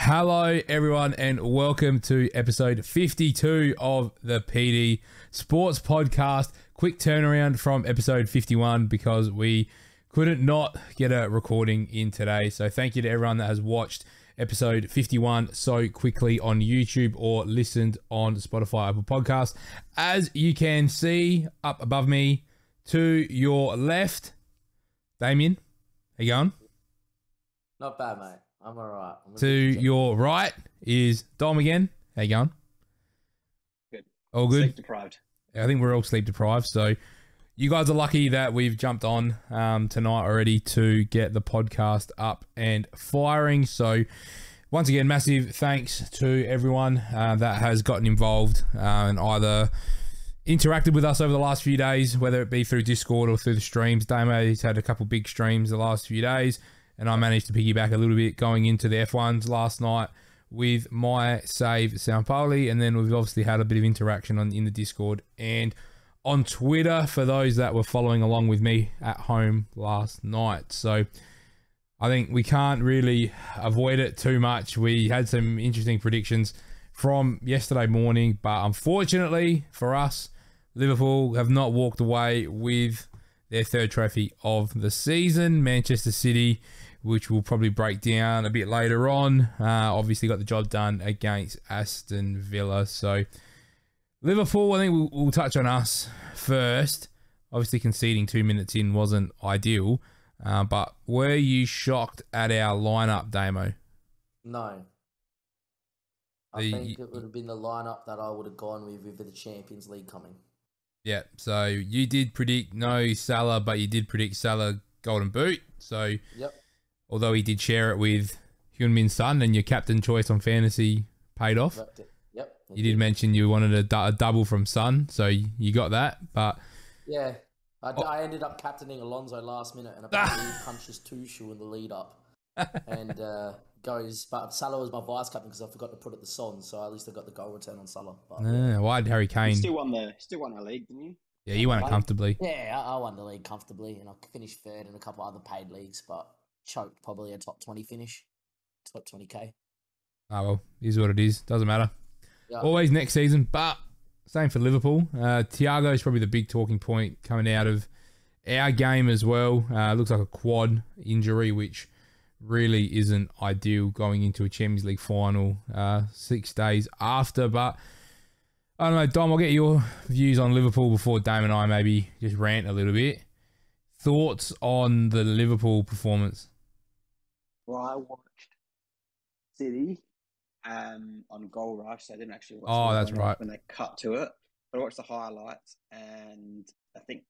Hello, everyone, and welcome to episode 52 of the PD Sports Podcast. Quick turnaround from episode 51 because we couldn't not get a recording in today. So thank you to everyone that has watched episode 51 so quickly on YouTube or listened on Spotify, Apple Podcasts. As you can see up above me to your left, Damien, how you going? Not bad, mate. I'm alright. To your right is Dom again. How you going? Good. All good? Sleep deprived. I think we're all sleep deprived. So you guys are lucky that we've jumped on tonight already to get the podcast up and firing. So once again, massive thanks to everyone that has gotten involved and either interacted with us over the last few days, whether it be through Discord or through the streams. Damo's had a couple big streams the last few days, and I managed to piggyback a little bit going into the F1s last night with my save Sao Pauli, and then we've obviously had a bit of interaction in the Discord and on Twitter for those that were following along with me at home last night. So I think we can't really avoid it too much. We had some interesting predictions from yesterday morning, but unfortunately for us, Liverpool have not walked away with their third trophy of the season. Manchester City, which we'll probably break down a bit later on, obviously got the job done against Aston Villa. So Liverpool, I think we'll touch on us first. Obviously conceding 2 minutes in wasn't ideal, but were you shocked at our lineup, Damo? No. I think it would have been the lineup that I would have gone with the Champions League coming. Yeah, so you did predict no Salah, but you did predict Salah Golden Boot. So yep. Although he did share it with Heung-min Son, and your captain choice on fantasy paid off. Yep. You did mention you wanted a double from Son, so you got that. But yeah, I ended up captaining Alonso last minute, and apparently he punches Tuchel in the lead up, and goes. But Salah was my vice captain because I forgot to put it to Son, so at least I got the goal return on Salah. But, why did Harry Kane? You still won the league, didn't you? Yeah, you won it comfortably. Yeah, I won the league comfortably, and I finished third in a couple other paid leagues, but choked probably a top 20 finish, top 20k. Oh well, is what it is. Doesn't matter. Yep. Always next season, but same for Liverpool. Thiago is probably the big talking point coming out of our game as well. Looks like a quad injury, which really isn't ideal going into a Champions League final 6 days after. But I don't know, Dom, I'll get your views on Liverpool before Dame and I maybe just rant a little bit. Thoughts on the Liverpool performance? Well, I watched City on Goal Rush. So I didn't actually watch Oh, that's right. when they cut to it. But I watched the highlights, and I think,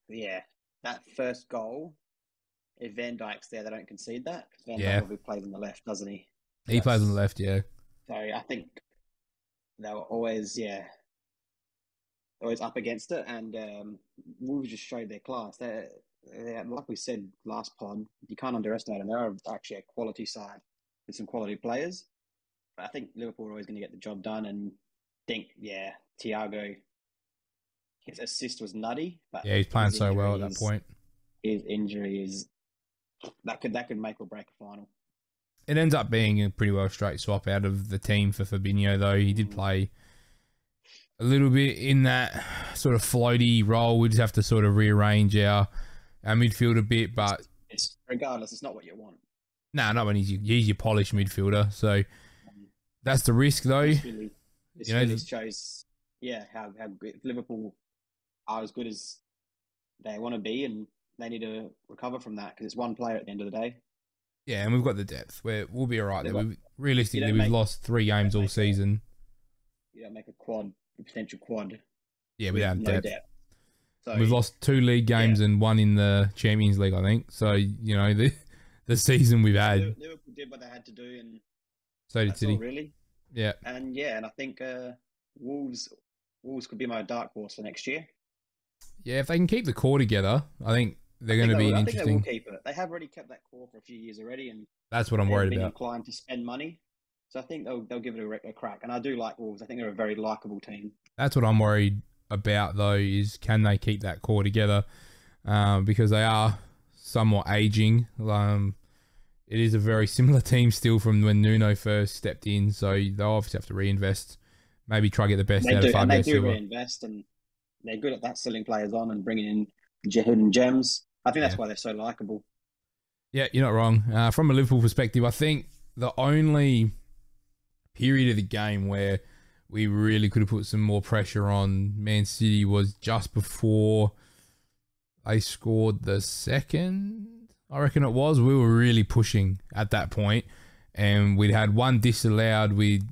yeah, that first goal, if Van Dijk's there, they don't concede that. Van Dijk probably plays on the left, doesn't he? He plays on the left, yeah. So I think they were always up against it, and Wolves just showed their class. They're, like we said last pod, you can't underestimate them. They're actually a quality side with some quality players. But I think Liverpool are always going to get the job done, and think, Thiago, his assist was nutty. But yeah, he's playing so well at that point. His injury is that could make or break a final. It ends up being a pretty well straight swap out of the team for Fabinho, though. He did play a little bit in that sort of floaty role. We just have to sort of rearrange our midfield a bit, but it's regardless, it's not what you want. No, not when he's your polished midfielder. So that's the risk, though. This really shows, how good Liverpool are, as good as they want to be, and they need to recover from that because it's one player at the end of the day. Yeah, and we've got the depth. We'll be all right there. Realistically, we've lost 3 games all season. You don't make a potential quad. Yeah, without no depth. So, we've lost 2 league games and 1 in the Champions League, I think. So, the season we've had. Liverpool did what they had to do, and so did City. Really. Yeah. And I think Wolves could be my dark horse for next year. Yeah, if they can keep the core together, I think they're going to be interesting. I think they will keep it. They have already kept that core for a few years already, and that's what I'm worried about. Inclined to spend money, so I think they'll give it a crack. And I do like Wolves. I think they're a very likable team. That's what I'm worried about, though, is can they keep that core together? Because they are somewhat aging. it is a very similar team still from when Nuno first stepped in. So they'll obviously have to reinvest. Maybe try to get the best out of Fabio And they do Silva. reinvest, and they're good at that, selling players on and bringing in hidden gems. I think that's why they're so likeable. Yeah, you're not wrong. From a Liverpool perspective, I think the only period of the game where we really could have put some more pressure on Man City was just before they scored the second, I reckon it was. We were really pushing at that point, and we'd had one disallowed. We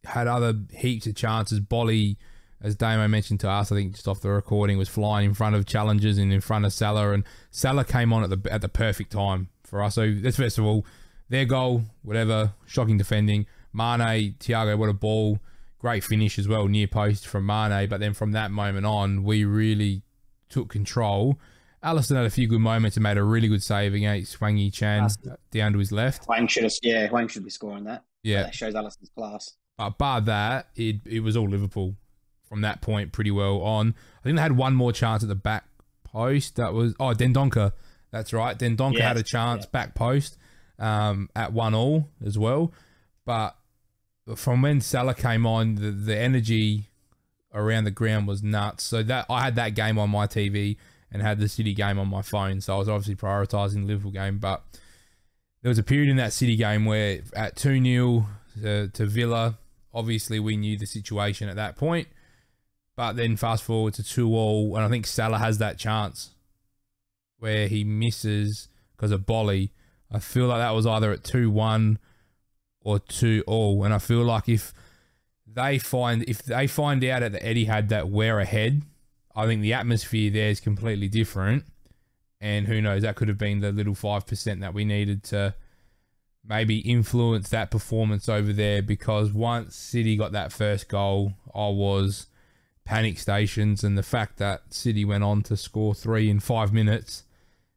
had other heaps of chances. Bolly, as Damo mentioned to us, I think just off the recording, was flying in front of challengers and in front of Salah, and Salah came on at the perfect time for us. So let's first of all, their goal, whatever, shocking defending. Mane, Thiago, what a ball. Great finish as well, near post from Mane. But then from that moment on, we really took control. Alisson had a few good moments and made a really good save against Wang Yi-chan down to his left. Wang should be scoring that. Yeah. That shows Alisson's class. But bar that, it was all Liverpool from that point pretty well on. I think they had one more chance at the back post. That was, Dendoncker. That's right. Dendoncker had a chance back post at 1-1 as well. But from when Salah came on, the energy around the ground was nuts. So that I had that game on my TV and had the City game on my phone. So I was obviously prioritising the Liverpool game. But there was a period in that City game where at 2-0 to Villa, obviously we knew the situation at that point. But then fast forward to 2-2, and I think Salah has that chance where he misses because of Bolly. I feel like that was either at 2-1 or 2-2, and I feel like if they find out at the Etihad that we're ahead, I think the atmosphere there is completely different, and who knows, that could have been the little 5% that we needed to maybe influence that performance over there. Because once City got that first goal, I was panic stations, and the fact that City went on to score 3 in 5 minutes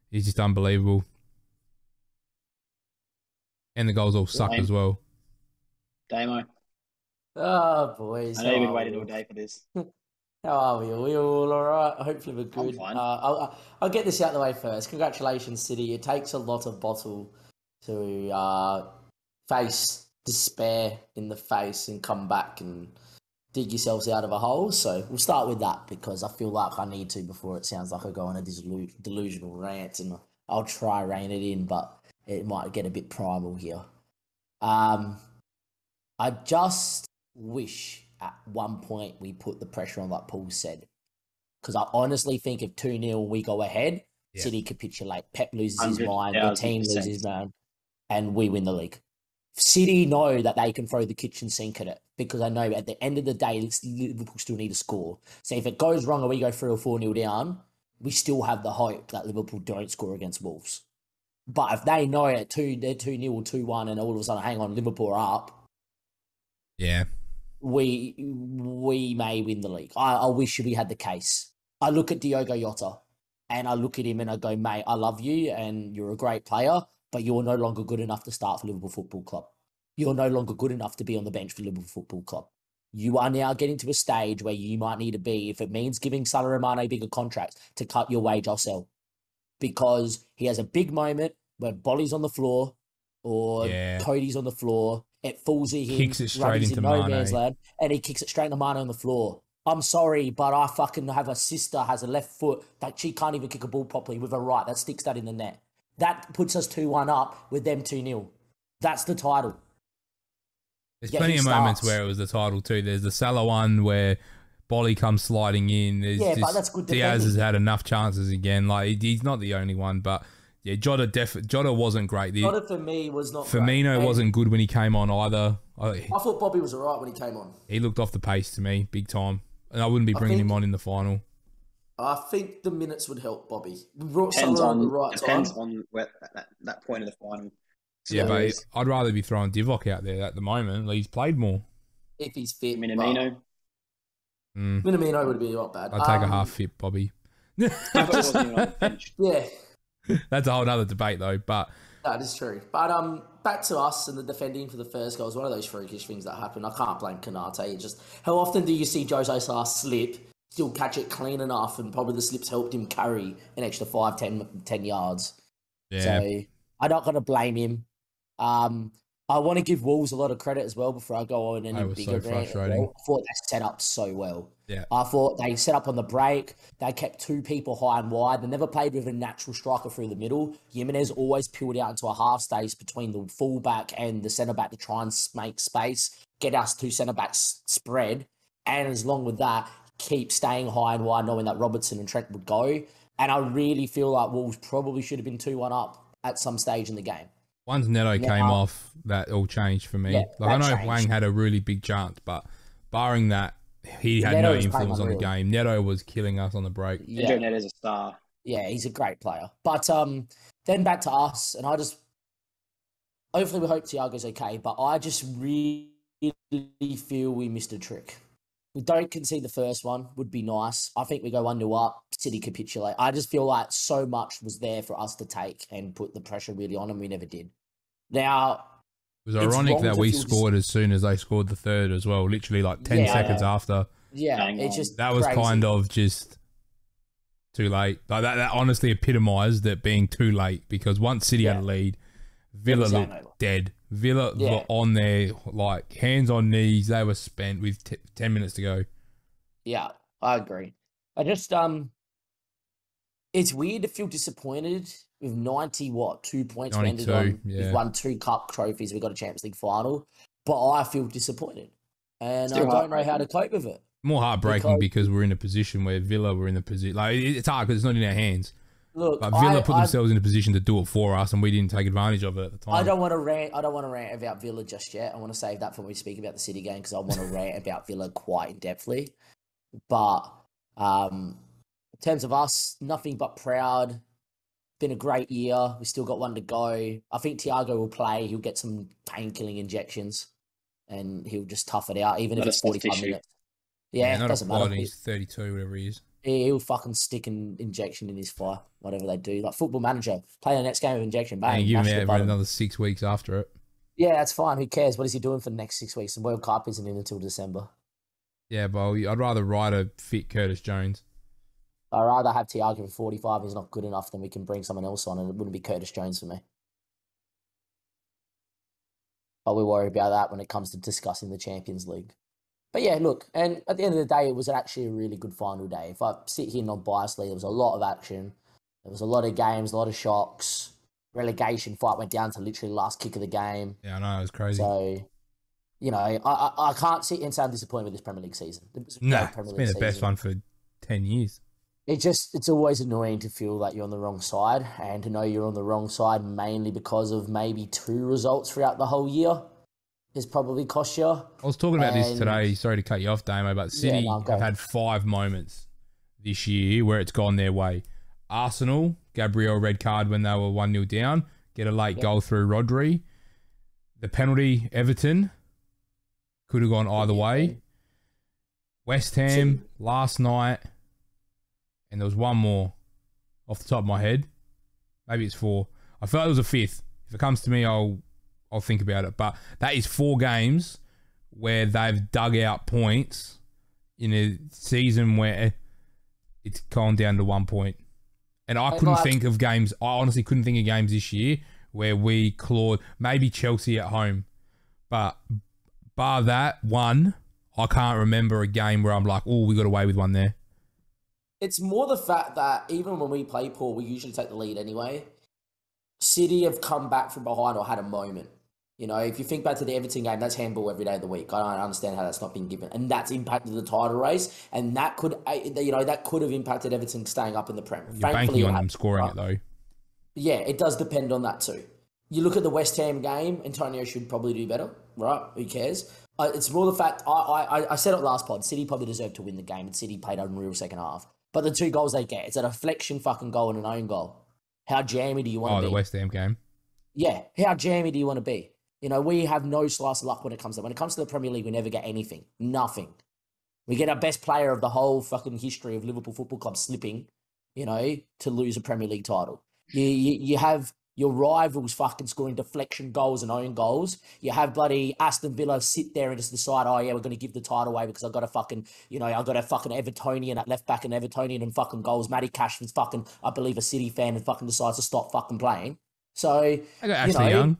is just unbelievable. And the goals all suck as well. Damo. Oh, boys. I know you've been waiting all day for this. How are we? Are we all right? Hopefully we're good. I'm fine. I'll get this out of the way first. Congratulations, City. It takes a lot of bottle to face despair in the face and come back and dig yourselves out of a hole. So we'll start with that, because I feel like I need to before it sounds like I go on a delusional rant, and I'll try rein it in, but it might get a bit primal here. I just wish at one point we put the pressure on, like Paul said, because I honestly think if 2-0 we go ahead, City capitulate, Pep loses his mind, the team loses his mind, and we win the league. City know that they can throw the kitchen sink at it, because I know at the end of the day, Liverpool still need to score. So if it goes wrong and we go 3 or 4-0 down, we still have the hope that Liverpool don't score against Wolves. But if they know they're 2-0 or 2-1 and all of a sudden, hang on, Liverpool are up, we may win the league. I wish we had the case. I look at Diogo Jota and I look at him and I go, mate, I love you and you're a great player, but you're no longer good enough to start for Liverpool Football Club. You're no longer good enough to be on the bench for Liverpool Football Club. You are now getting to a stage where you might need to be, if it means giving Salah and Mane bigger contracts to cut your wage, I'll sell. Because he has a big moment where Bolly's on the floor or Cody's on the floor. It falls at him, kicks it straight into Mane, land, and he kicks it straight into Mane on the floor. I'm sorry, but I fucking have a sister has a left foot that she can't even kick a ball properly with her right. That sticks that in the net. That puts us 2-1 up with them 2-0. That's the title. There's plenty of moments where it was the title too. There's the Salah one where Bolly comes sliding in. There's but that's good Diaz defending. has had enough chances again. Like he's not the only one, but yeah, Jota wasn't great. Jota for me was not Firmino great. wasn't good when he came on either. I thought Bobby was alright when he came on. He looked off the pace to me, big time. And I wouldn't be bringing him on in the final. I think the minutes would help Bobby. We brought Depends Salah on the right depends time. on where, that point of the final. Yeah, but I'd rather be throwing Divock out there at the moment. He's played more. If he's fit. Minamino. Minamino would be not bad. I'd take a half fit Bobby. I thought he wasn't even on the bench. Yeah. That's a whole other debate though, but That is true. But back to us and the defending for the first goal was one of those freakish things that happened. I can't blame Kanate. Just how often do you see Jose Sarr slip, still catch it clean enough, and probably the slips helped him carry an extra 5, 10 yards. yeah. So I'm not going to blame him. I want to give Wolves a lot of credit as well before I go on any was bigger so rant. frustrating. I thought they set up so well. Yeah. I thought they set up on the break. They kept two people high and wide. They never played with a natural striker through the middle. Jimenez always peeled out into a half space between the fullback and the centre-back to try and make space, get us two centre-backs spread. And as long with that, keep staying high and wide, knowing that Robertson and Trent would go. And I really feel like Wolves probably should have been 2-1 up at some stage in the game. Once Neto came off, that all changed for me. Yeah, I know changed. Wang had a really big chance, but barring that, he had Neto no was influence on the unreal. game. Neto was killing us on the break. Yeah. Joe Netto's a star. Yeah, he's a great player. But then back to us, and hopefully we hope Thiago's okay, but I just really feel we missed a trick. We don't concede the first one, would be nice. I think we go 1-0 up, City capitulate. I just feel like so much was there for us to take and put the pressure really on, and we never did. Now, It was ironic that we scored as soon as they scored the third as well, literally like 10 seconds after. Yeah, it's just that was crazy. kind of just too late. Like that honestly epitomised it being too late, because once City had a lead, Villa looked dead. Villa were on their like hands on knees. They were spent with 10 minutes to go. Yeah, I agree. I just it's weird to feel disappointed with 2 points we ended 92, on. yeah. We've won 2 cup trophies. We got a Champions League final, but I feel disappointed, and Still I don't know how to cope with it. More heartbreaking because we're in a position where Villa were in the position. Like it's hard because it's not in our hands. Look, But Villa put themselves in a position to do it for us, and we didn't take advantage of it at the time. I don't want to rant about Villa just yet. I want to save that for when we speak about the City game, because I want to rant about Villa quite in depthly. But in terms of us, nothing but proud. Been a great year. We still got one to go. I think Thiago will play. He'll get some pain-killing injections, and he'll just tough it out, even if it's 45 minutes. Yeah, not it doesn't a quality. matter. He's 32, whatever he is. He'll fucking stick an injection in his thigh, whatever they do. Like Football Manager, play the next game with injection, bang. And give mash him the out button. another 6 weeks after it. Yeah, that's fine. Who cares? What is he doing for the next 6 weeks? The World Cup isn't in until December. Yeah, but I'd rather ride a fit Curtis Jones. I'd rather have Thiago for 45. He's not good enough, then we can bring someone else on, and it wouldn't be Curtis Jones for me. But we worry about that when it comes to discussing the Champions League. But yeah, look, and at the end of the day, it was actually a really good final day. If I sit here non-biasedly, there was a lot of action. There was a lot of games, a lot of shocks. Relegation fight went down to literally last kick of the game. Yeah, I know, it was crazy. So, you know, I can't sit here and say I'm disappointed with this Premier League season. It's been the best one for 10 years. It's always annoying to feel like you're on the wrong side, and to know you're on the wrong side mainly because of maybe 2 results throughout the whole year has probably cost you. I was talking about this today. Sorry to cut you off, Damo, but City have had 5 moments this year where it's gone their way. Arsenal, Gabriel red card when they were 1-0 down, get a late goal through Rodri. The penalty, Everton, could have gone either way. West Ham, last night, and there was one more off the top of my head. Maybe it's 4. I felt it was a 5th. If it comes to me, I'll think about it. But that is 4 games where they've dug out points in a season where it's gone down to 1 point. And I couldn't think of games. I honestly couldn't think of games this year where we clawed. Maybe Chelsea at home. But bar that one, I can't remember a game where I'm like, oh, we got away with one there. It's more the fact that even when we play poor, we usually take the lead anyway. City have come back from behind or had a moment. You know, if you think back to the Everton game, that's handball every day of the week. I don't understand how that's not been given. And that's impacted the title race. And that could, that could have impacted Everton staying up in the Prem. You're banking on them scoring it, though. Yeah, it does depend on that too. You look at the West Ham game, Antonio should probably do better, right? Who cares? It's more the fact, I said it last pod, City probably deserved to win the game, and City played a unreal second half. But the 2 goals they get, it's a deflection fucking goal and an own goal. How jammy do you want to be? Oh, the West Ham game. Yeah, how jammy do you want to be? You know, we have no slice of luck when it comes to the Premier League. We never get anything, nothing. We get our best player of the whole fucking history of Liverpool Football Club slipping, you know, to lose a Premier League title. You have your rivals fucking scoring deflection goals and own goals. You have bloody Aston Villa sit there and just decide, oh yeah, we're going to give the title away because I've got a fucking, I've got a fucking Evertonian at left back and Evertonian and fucking goals. Matty Cash was fucking, I believe, a City fan and fucking decides to stop fucking playing. So, I got Ashley Young.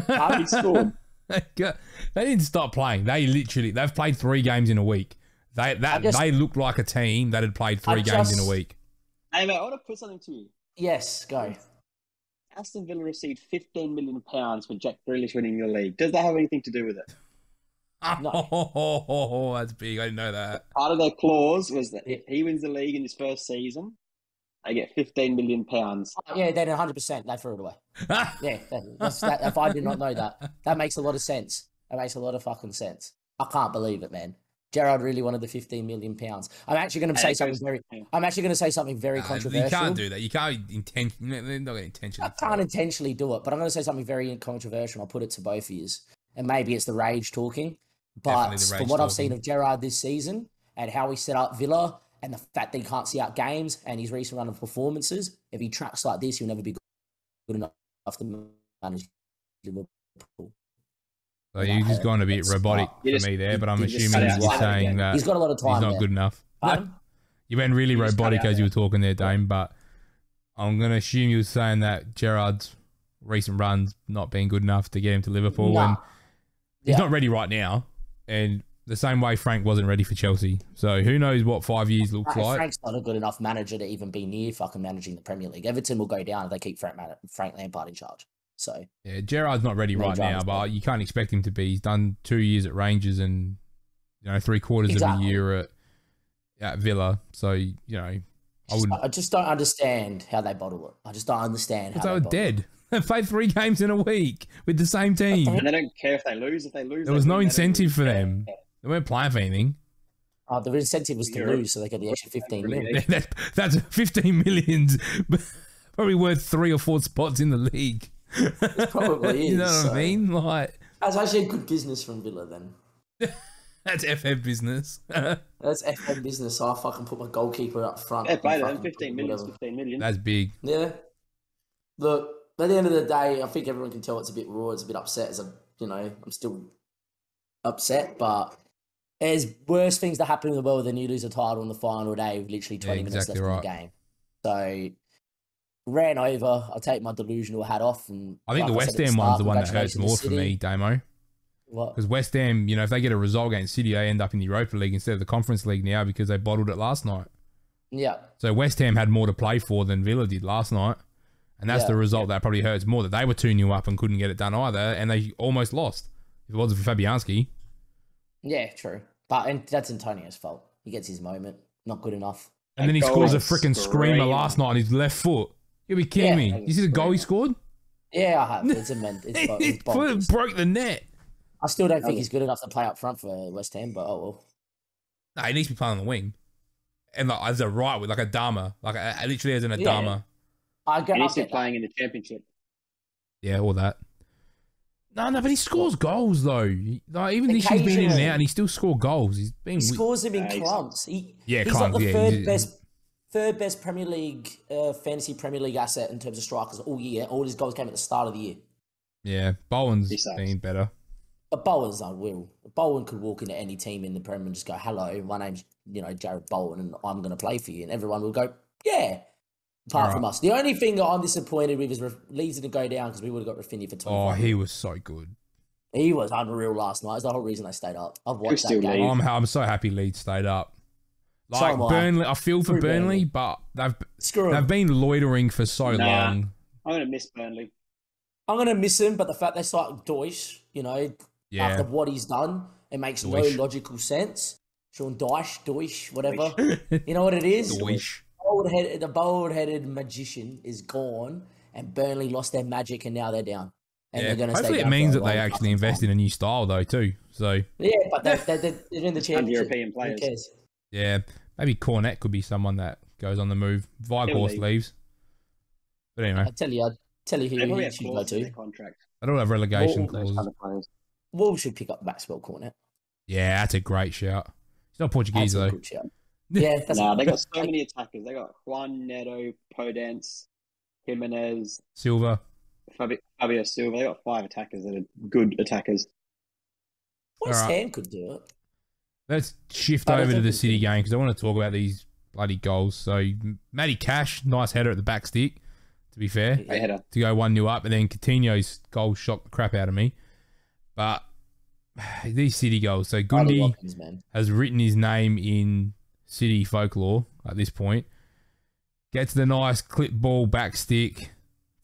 Hardly scored. They didn't stop playing. They've played 3 games in a week. They looked like a team that had played 3 games in a week. Hey, mate, I want to put something to you. Yes, go. Aston Villa received £15 million for Jack Grealish winning the league. Does that have anything to do with it? No. Oh, that's big. I didn't know that. Part of their clause was that if he wins the league in his first season, they get £15 million. Yeah, then 100% they threw it away. Yeah, if I did not know that, that makes a lot of sense. That makes a lot of fucking sense. I can't believe it, man. Gerrard really wanted the £15 million. I'm actually going to say something very controversial. You can't do that. You can't intentionally. Not intentionally. I can't intentionally do it, but I'm going to say something very controversial. I'll put it to both of you, and maybe it's the rage talking. But from what I've seen of Gerrard this season and how he set up Villa and the fact that he can't see out games and his recent run of performances, if he tracks like this, he'll never be good enough to manage Liverpool. So you're just going a bit robotic for me there, but I'm assuming you're saying that he's got a lot of time. He's not good enough. Pardon? You went really robotic as you were talking there, Dame, but I'm going to assume you were saying that Gerrard's recent runs not being good enough to get him to Liverpool, and he's not ready right now. And the same way Frank wasn't ready for Chelsea. So who knows what 5 years looks like. Frank's not a good enough manager to even be near fucking managing the Premier League. Everton will go down if they keep Frank Lampard in charge. So yeah, Gerrard's not ready right now, but you can't expect him to be. He's done 2 years at Rangers and 3/4 of a year at Villa. So I just don't understand how they bottle it. I just don't understand how they were dead. They played 3 games in a week with the same team. And they don't care if they lose. If they lose, there was no incentive for them. They weren't playing for anything. The incentive was to lose, so they got the extra 15 million. That's 15 millions, probably worth 3 or 4 spots in the league. It probably is. You know what I mean? Like, that's actually a good business from Villa then. That's FM business. That's FM business. So I fucking put my goalkeeper up front. Yeah, play them. 15 million. That's big. Yeah. Look, at the end of the day, I think everyone can tell it's a bit raw. It's a bit upset. I'm still upset, but there's worse things that happen in the world than you lose a title in the final day with literally 20 minutes left in the game. So, ran over. I'll take my delusional hat off. And I think the West Ham one's the one that hurts more for me, Damo. What? Because West Ham, if they get a result against City, they end up in the Europa League instead of the Conference League now because they bottled it last night. Yeah. So West Ham had more to play for than Villa did last night. And that's the result that probably hurts more, that they were 2-0 up and couldn't get it done either, and they almost lost. If it wasn't for Fabianski. Yeah, true. But that's Antonio's fault. He gets his moment. Not good enough. And then he scores a freaking screamer last night on his left foot. You'll be kidding me. You see the goal he scored? Yeah, I have. It's broke the net. I still don't think he's good enough to play up front for West Ham, but oh well. No, he needs to be playing on the wing. And as a right with, like a Dama. Literally as in a Dama. He needs to be playing in the Championship. Yeah, all that. No, but he scores goals, though. Even this year's been in and out, and he still scores goals. He scores them in clumps. He's clumps, like the third best Premier League, fantasy Premier League asset in terms of strikers all year. All his goals came at the start of the year. Yeah, Bowen's been better. But Bowen's unreal. Bowen could walk into any team in the Premier and just go, "Hello, my name's Jared Bowen, and I'm going to play for you," and everyone will go, "Yeah." Apart from us. The only thing that I'm disappointed with is Leeds didn't go down because we would have got Rafinha for 25. Oh, he was so good. He was unreal last night. It's the whole reason they stayed up. I've watched that game. I'm so happy Leeds stayed up. Like Burnley, I feel for Burnley, but they've been loitering for so long. I'm going to miss Burnley. I'm going to miss him, but the fact they start Deutsch, after what he's done, it makes no logical sense. Sean Deutsch, whatever. You know what it is? Deutsch. The bald-headed magician is gone, and Burnley lost their magic, and now they're down. And they're going to hopefully it means that they actually invest in a new style, though, too. So but they're in the Championship. European players. Who cares? Yeah, maybe Cornet could be someone that goes on the move. Weghorst leaves. But anyway. I tell you who he should go to. I don't have relegation clauses. Wolves should pick up Maxwell Cornet. Yeah, that's a great shout. He's not Portuguese, though. Good shout. Yeah, they got so many attackers. They got Juan, Neto, Podence, Jimenez, Silva, Fabio Silva. They got 5 attackers that are good attackers. West Ham could do it. Let's shift over to the City game because I want to talk about these bloody goals. So, Matty Cash, nice header at the back stick to be fair, to go 1-0 up. And then Coutinho's goal shocked the crap out of me. But these City goals. So Gundy has written his name in City folklore at this point. Gets the nice clip ball back stick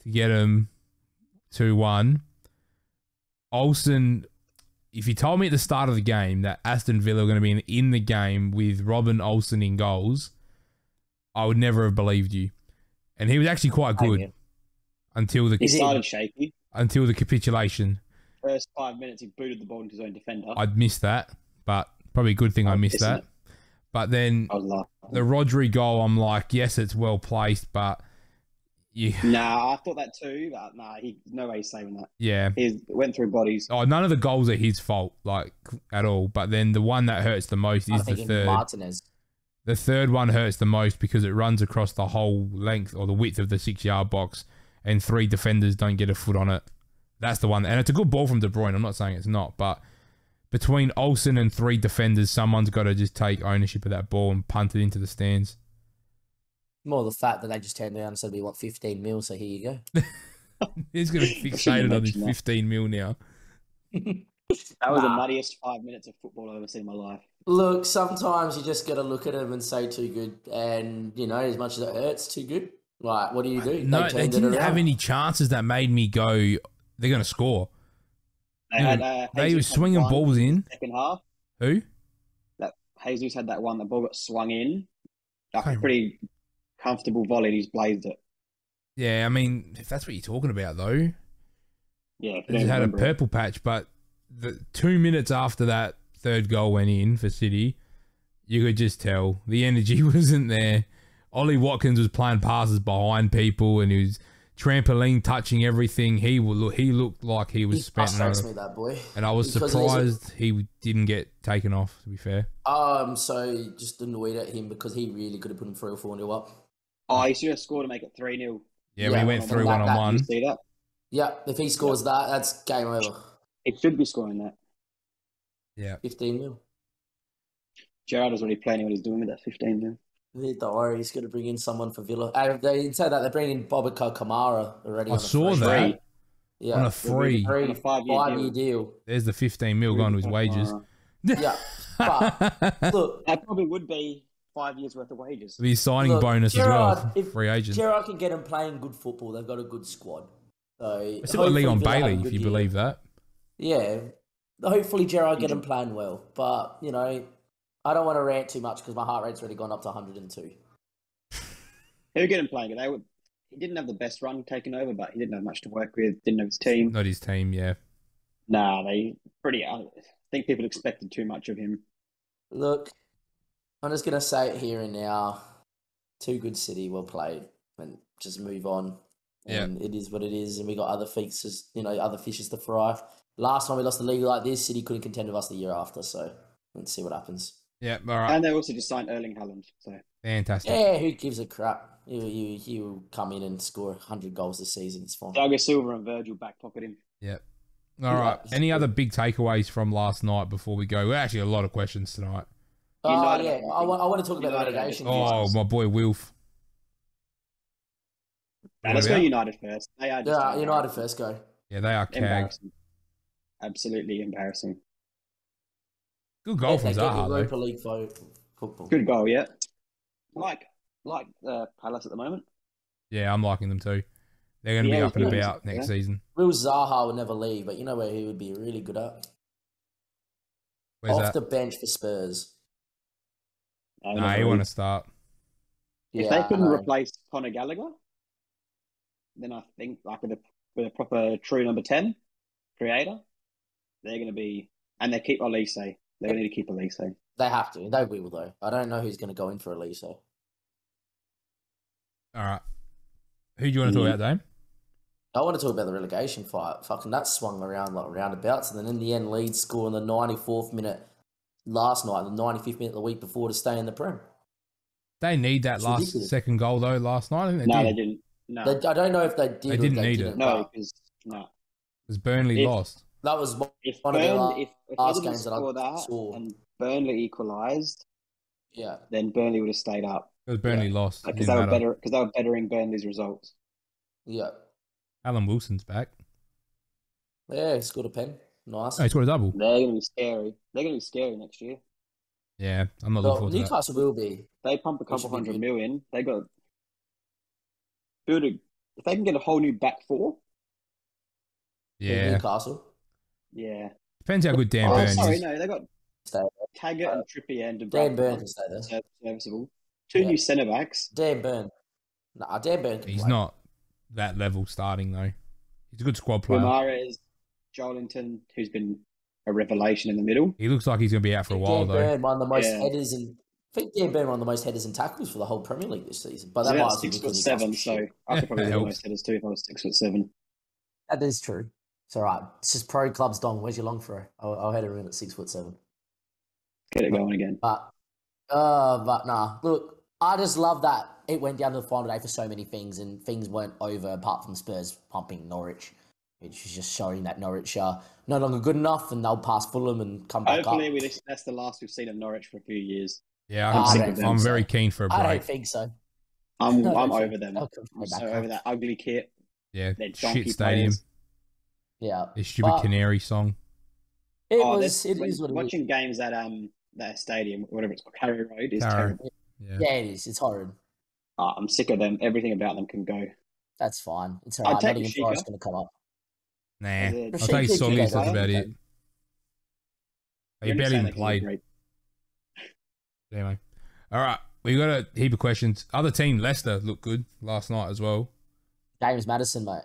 to get him 2-1. Olsen, if you told me at the start of the game that Aston Villa were going to be in the game with Robin Olsen in goals, I would never have believed you. And he was actually quite good until he started shaky. Until the capitulation. First 5 minutes, he booted the ball into his own defender. I'd missed that, but probably a good thing I missed that. But then the Rodri goal, I'm like, yes, it's well placed, but Nah, I thought that too, but no way he's saving that. Yeah. He went through bodies. Oh, none of the goals are his fault, like, at all. But then the one that hurts the most is the third. Martinez. The third one hurts the most because it runs across the whole length or the width of the 6-yard box and 3 defenders don't get a foot on it. That's the one. And it's a good ball from De Bruyne. I'm not saying it's not, but between Olsen and 3 defenders, someone's got to just take ownership of that ball and punt it into the stands. More the fact that they just turned around and said, we want 15 mil, so here you go. He's going to be fixated on his 15 mil now. That was the muddiest 5 minutes of football I've ever seen in my life. Look, sometimes you just got to look at them and say too good. And, you know, as much as it hurts, too good. Like, what do you do? No, they didn't have any chances that made me go, they're going to score. They were swinging balls in. Second half. Who? That Jesus had that one. The ball got swung in. Like a pretty comfortable volley. He's blazed it. Yeah, I mean, if that's what you're talking about, though. Yeah. He had a purple patch, but the 2 minutes after that third goal went in for City, you could just tell the energy wasn't there. Ollie Watkins was playing passes behind people and he was trampoline touching everything. He looked like he was spent. Frustrates me, that boy. And I was surprised he didn't get taken off, to be fair. So just annoyed at him because he really could have put him 3 or 4-0 up. Oh, he should have scored to make it 3-0. Yeah, when he went through one-on-one. You see that? Yeah, if he scores that's game over. He should be scoring that. Yeah. 15 mil. Gerrard was already planning what he's doing with that 15 mil. Don't worry, he's going to bring in someone for Villa. They didn't say that. They're bringing in Bobako Kamara already. I saw that. Yeah. On a free. On a 5-year deal. There's the 15 mil going to his wages. Yeah. But, look. That probably would be 5 years worth of wages. The signing bonus Gerrard, as well. Free agent. Gerrard can get him playing good football. They've got a good squad. So it's still got Leon Bailey, if you believe that. Yeah. Hopefully Gerrard get him playing well. But, you know, I don't want to rant too much because my heart rate's already gone up to 102. He'll get him playing. He didn't have the best run taken over, but he didn't have much to work with. Didn't have his team. Not his team, yeah. Nah, I think people expected too much of him. Look, I'm just going to say it here and now. Too good City, well played. And just move on. And it is what it is. And we got other fishes, other fishes to fry. Last time we lost the league like this, City couldn't contend with us the year after. So let's see what happens. Yeah, all right. And they also just signed Erling Haaland. So fantastic. Yeah, who gives a crap? He'll come in and score 100 goals this season. It's fine. Thiago Silva and Virgil back pocket him. Yep. All right. Any other big takeaways from last night before we go? We're actually a lot of questions tonight. Oh, yeah. I want to talk about the relegation. Oh, my boy Wilf. Let's go United first. They are United first, go. Yeah, they are cag. Absolutely embarrassing. Good goal from Zaha, Europa League football. Good goal, yeah. Like Palace at the moment. Yeah, I'm liking them too. They're going to be up and about next season. Will Zaha would never leave, but you know where he would be really good at? Where's Off the bench for Spurs. Nah, you want to start. If they couldn't replace Conor Gallagher, then I think with a proper true number 10 creator, they're going to be... And they keep Olise. They're going to need to keep Olise. They have to. They will, though. I don't know who's going to go in for Olise. All right. Who do you want to talk about, Dame? I want to talk about the relegation fight. Fucking that swung around like roundabouts. And then in the end, Leeds score in the 94th minute last night, the 95th minute the week before to stay in the Prem. They need that second goal, though, last night. I think they didn't. No. I don't know if they did. They didn't need it. No, because Burnley lost. That was one of the last games that I saw. And Burnley equalised, then Burnley would have stayed up. Because Burnley lost. Because they were bettering Burnley's results. Yeah. Alan Wilson's back. Yeah, he scored a pen. Nice. Oh, he scored a double. They're going to be scary. They're going to be scary next year. Yeah, I'm not looking forward to that. Newcastle will be. They pump a They should couple be hundred good. million. They got build a. If they can get a whole new back four, Yeah. Newcastle. yeah. Depends how good Dan Oh, Burn sorry, is. no, they got Stay there. Taggart and Trippier and Dan Burn DeBruyne. can stay there. Serviceable. Two Yeah. new centre backs. Dan Burn. Nah, Dan Burn can He's play. not that level starting, though. He's a good squad player. Guimaraes, Joelinton, who's been a revelation in the middle. He looks like he's going to be out for a while, Dan though. Burn won the most Yeah. headers in. I think Dan Burn won the most headers and tackles for the whole Premier League this season. But He's that might about be 6'7", so I could probably do Helps. most headers too if I was 6'7". That is true. It's all right. It's just pro clubs, Dom. Where's your long throw? I'll head her in at 6'7". Get it going again. But nah. Look, I just love that it went down to the final day for so many things, and things weren't over apart from Spurs pumping Norwich, which is just showing that Norwich are no longer good enough, and they'll pass Fulham and come back Hopefully, up. that's the last we've seen of Norwich for a few years. Yeah, I don't I'm think very so. keen for a I break. don't think so. I'm No, I don't over think- them. they'll come I'm back so up. over that ugly kit. Yeah, They're shit donkey stadium. players. Yeah, This stupid But- Canary song. it Oh, was. It when is what it is. watching games at that stadium, whatever it's called, Carry Road, is Carrow. terrible. Yeah. Yeah, it is. It's horrid. Oh, I'm sick of them. Everything about them can go. That's fine. It's all I'd right. take Nottingham Rashika. Forest going to come up. Nah. As I'll a- Rashika take could Songies, go that's down. about it. You're He only barely saying even that 'cause he's played. great. Anyway. All right. We got a heap of questions. Other team, Leicester, looked good last night as well. James Madison, mate.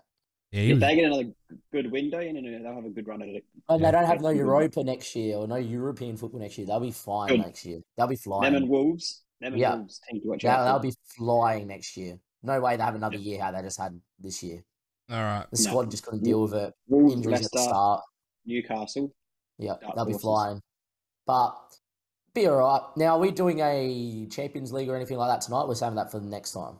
Yeah, he If was, they get another good window in, and they'll have a good run at it. And Yeah. they don't have no Good. Europa next year or no European football next year. They'll be flying Good. next year. They'll be Them flying. and Wolves. Yeah. Wolves team to watch Yeah, out they'll for. be flying next year. No way they have another year how they just had this year. all right. The squad just couldn't deal with it. Wolves, Injuries at the Leicester, start. Newcastle. Yeah, Dark they'll be horses. flying. But be all right. Now, are we doing a Champions League or anything like that tonight? We're saving that for the next time.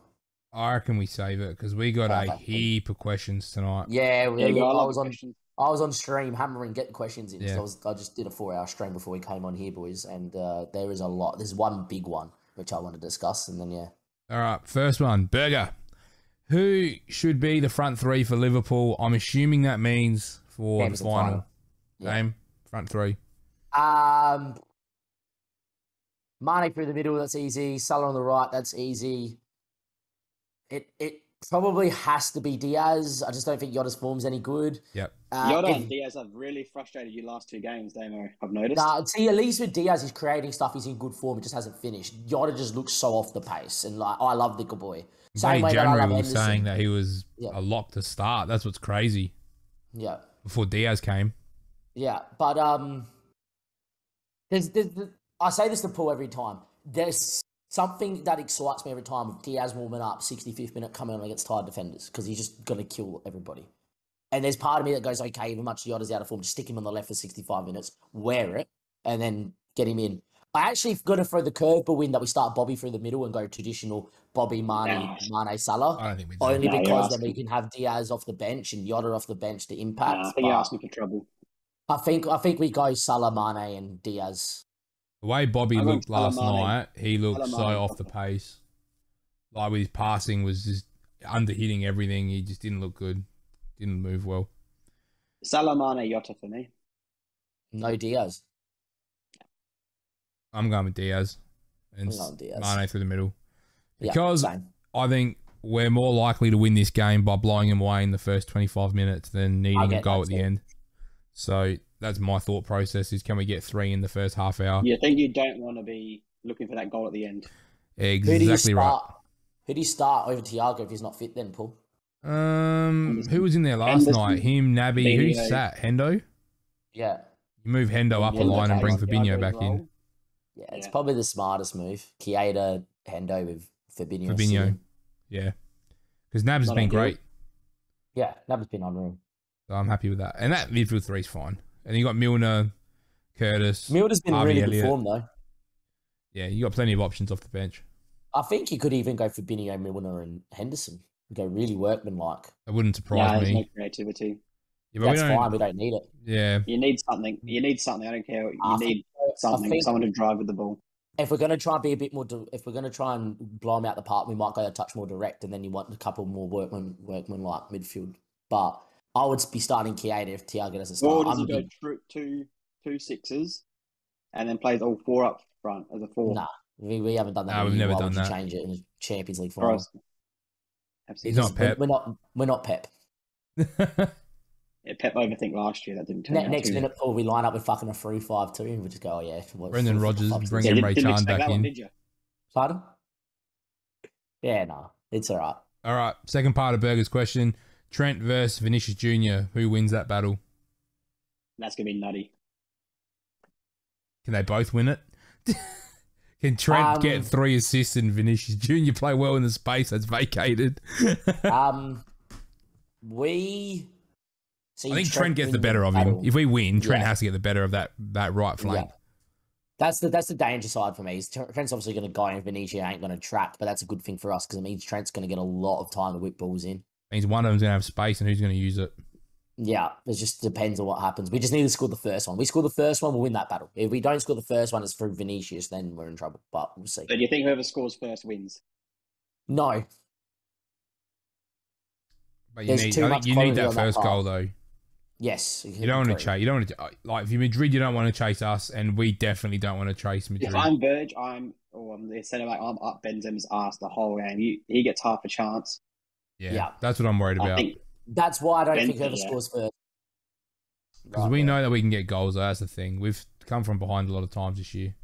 I reckon we save it because we got a Okay. heap of questions tonight. Yeah, Yeah, go, I I love was the on. questions. I was on stream hammering, getting questions in. Yeah. I just did a 4-hour stream before we came on here, boys, and there is a lot. There's one big one which I want to discuss, and then yeah. All right. First one, Burger. Who should be the front three for Liverpool? I'm assuming that means for James the and final. final. Yeah. Name, front three. Mane through the middle, that's easy. Salah on the right, that's easy. It probably has to be Diaz. I just don't think Yoda's form's any good. Yep. Yoda if- and Diaz have really frustrated you last two games, Damo. I've noticed. Nah, see, at least with Diaz, he's creating stuff. He's in good form. It just hasn't finished. Yoda just looks so off the pace, and like I love the good boy. Buddy way that I January love was Henderson. saying that he was Yeah. a lock to start. That's what's crazy. Yeah, Before Diaz came. yeah, but there's I say this to Paul every time. There's something that excites me every time with Diaz warming up, 65th minute, coming on against tired defenders because he's just gonna kill everybody. And there's part of me that goes, okay, even much Yoda's out of form, just stick him on the left for 65 minutes, wear it, and then get him in. I actually got to throw the curveball in that we start Bobby through the middle and go traditional Bobby, Mane, Salah. I don't think we do. Only No, you're because then we asking. can have Diaz off the bench and Yoda off the bench to impact. I think you're but asking for trouble. I think we go Salah, Mane, and Diaz. The way Bobby I'm looked going last Salah Mane. night, he looked so Salah Mane. off the pace. Like with his passing was just under hitting everything. He just didn't look good. Didn't move well. Salah, Mane, Jota for me. No Diaz. I'm going with Diaz and I'm going Diaz. Mane through the middle. Yeah, Because same. I think we're more likely to win this game by blowing them away in the first 25 minutes than needing a get goal that at the too. end. So that's my thought process is can we get 3 in the first half hour? You think you don't want to be looking for that goal at the end. Who do you Exactly right. start? Who do you start over Thiago if he's not fit then, Paul? Who was in there last Henderson, night? Him, Naby. Who Fabinho. sat? Hendo? Yeah. You move Hendo up a Hendo line and bring takes Fabinho Thiago's back in. role. Yeah, it's Yeah. probably the smartest move. Kieda, Hendo with Fabinho. Fabinho. sitting. Yeah. Because Nab's Not been ideal. great. Yeah, that has been unreal. So I'm happy with that. And that midfield 3 is fine. And you got Milner, Curtis. Milner's been in Harvey really Elliott. good form though. Yeah, you got plenty of options off the bench. I think you could even go for Fabinho, Milner, and Henderson. Go really workmanlike. That wouldn't Yeah, surprise there's me. no creativity. Yeah, but That's we don't, fine. We don't need it. Yeah. You need something. You need something. I don't care. You I need think- something. I think- Someone to drive with the ball. if we're going to try and be a bit more, if we're going to try and blow them out the park, we might go a touch more direct, and then you want a couple more workman like midfield. But I would be starting Kieda if Thiago doesn't start. Or does he go two sixes and then plays all four up front as a four? Nah, we haven't done that. No, we've never done that. Change it in the Champions League final. He's not Pep. We're not Pep. Yeah, Pep overthink last year. That didn't turn out. Next minute, Paul, we line up with fucking a 3-5-2 and we just go, oh yeah. Brendan Rodgers, bring Emre Can back in. Did you? Pardon? Yeah, no, it's all right. All right, second part of Burger's question. Trent versus Vinicius Jr. Who wins that battle? That's going to be nutty. Can they both win it? Can Trent get 3 assists and Vinicius Jr. play well in the space that's vacated? I think Trent gets the better of him. If we win, Trent has to get the better of that right flank. Yeah. That's the danger side for me. Trent's obviously going to go and Vinicius ain't going to trap, but that's a good thing for us because it means Trent's going to get a lot of time to whip balls in. Means one of them's going to have space and who's going to use it. Yeah, it just depends on what happens. We just need to score the first one. We score the first one, we'll win that battle. If we don't score the first one, it's through Vinicius, then we're in trouble. But we'll see. So do you think whoever scores first wins? No. But you need that first goal though. Yes. You don't want to chase. You don't want to like if you're Madrid, you don't want to chase us, and we definitely don't want to chase Madrid. If I'm Verge, I'm the centre back. I'm up Benzema's ass the whole game. He gets half a chance. Yeah, that's what I'm worried about. That's why I don't think whoever scores first. Because we know that we can get goals. That's the thing. We've come from behind a lot of times this year.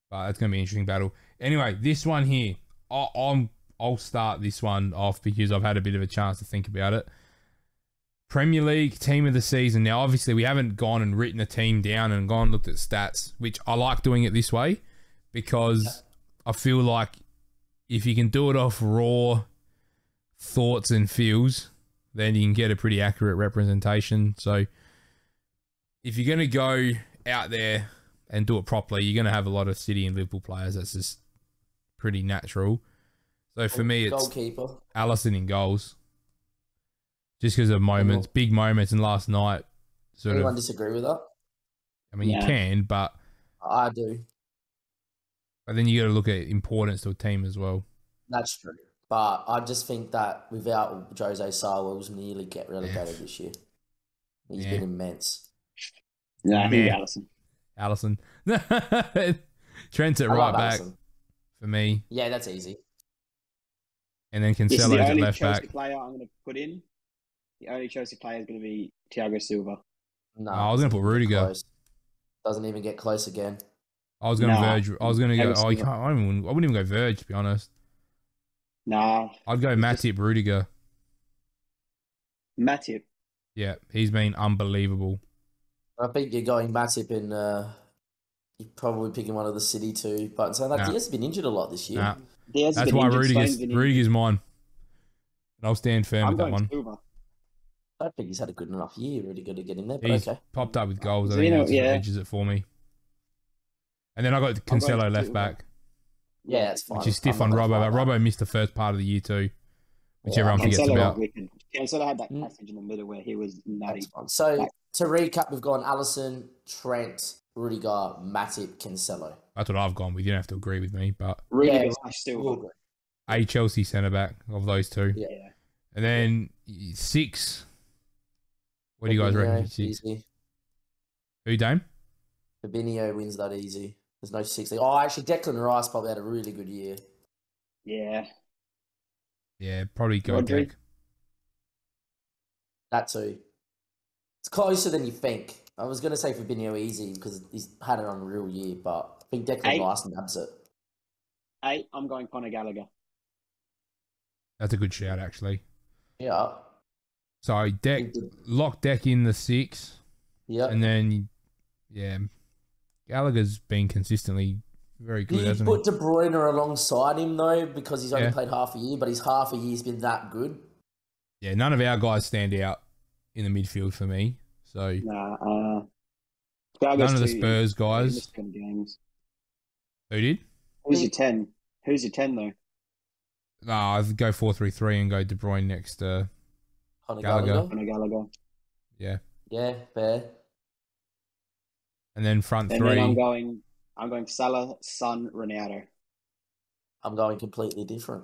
But it's going to be an interesting battle. Anyway, this one here, I'll start this one off because I've had a bit of a chance to think about it. Premier League team of the season. Now, obviously, we haven't gone and written a team down and gone and looked at stats, which I like doing it this way because I feel like if you can do it off raw thoughts and feels, then you can get a pretty accurate representation. So if you're going to go out there and do it properly, you're going to have a lot of City and Liverpool players. That's just pretty natural. So for me, it's goalkeeper Alisson in goals. Just because of moments, big moments, and last night Anyone disagree with that? I mean, you can, but I do. But then you got to look at importance to a team as well. That's true. But I just think that without Jose Sa, we'll nearly get relegated this year. He's been immense. Yeah, I think Alisson. Trent's at right back for me. Yeah, that's easy. And then Cancelo's at left back. The player I'm going to put in. The only Chelsea player is going to be Thiago Silva. No, I was going to put Rudiger. Doesn't even get close again. I was going to Verge. I was going to go. I wouldn't even go Verge, to be honest. Nah. I'd go Matip Rudiger. Matip? Yeah, he's been unbelievable. I think you're going Matip and you're probably picking one of the City too. But so Diaz has been injured a lot this year. Nah. That's why Rudiger's mine. And I'll stand firm with that one. Silva. I don't think he's had a good enough year really good to get in there, but he's popped up with goals. I think that's what edges it for me. And then I got Cancelo left back. Yeah, that's fine. Which is stiff on Robbo, but Robbo missed the first part of the year too, which everyone forgets about. Cancelo had that passage in the middle where he was nutty. So to recap, we've gone Alisson, Trent, Rudiger, Matip, Cancelo. That's what I've gone with. You don't have to agree with me, but still a Chelsea centre back of those two. Yeah. And then 6. What do you guys reckon? 6. Easy. Who, Dame? Fabinho wins that easy. There's no 6. Oh, actually, Declan Rice probably had a really good year. Yeah. Yeah, probably go Deck. That too. It's closer than you think. I was going to say Fabinho easy because he's had an unreal year, but I think Declan Rice nabs it. 8, I'm going Conor Gallagher. That's a good shout, actually. Yeah. So lock Deck in the 6. Yeah. And then, Gallagher's been consistently very good, hasn't he? You put De Bruyne alongside him, though, because he's only played half a year, but his half a year's been that good. Yeah, none of our guys stand out in the midfield for me. So none of the Spurs guys. Who did? Who's your 10? Who's your 10, though? No, I'd go 4-3-3 and go De Bruyne next to Gallagher. Yeah. Yeah, fair. And then front 3. And then I'm going I'm going Salah, Son, Ronaldo. I'm going completely different.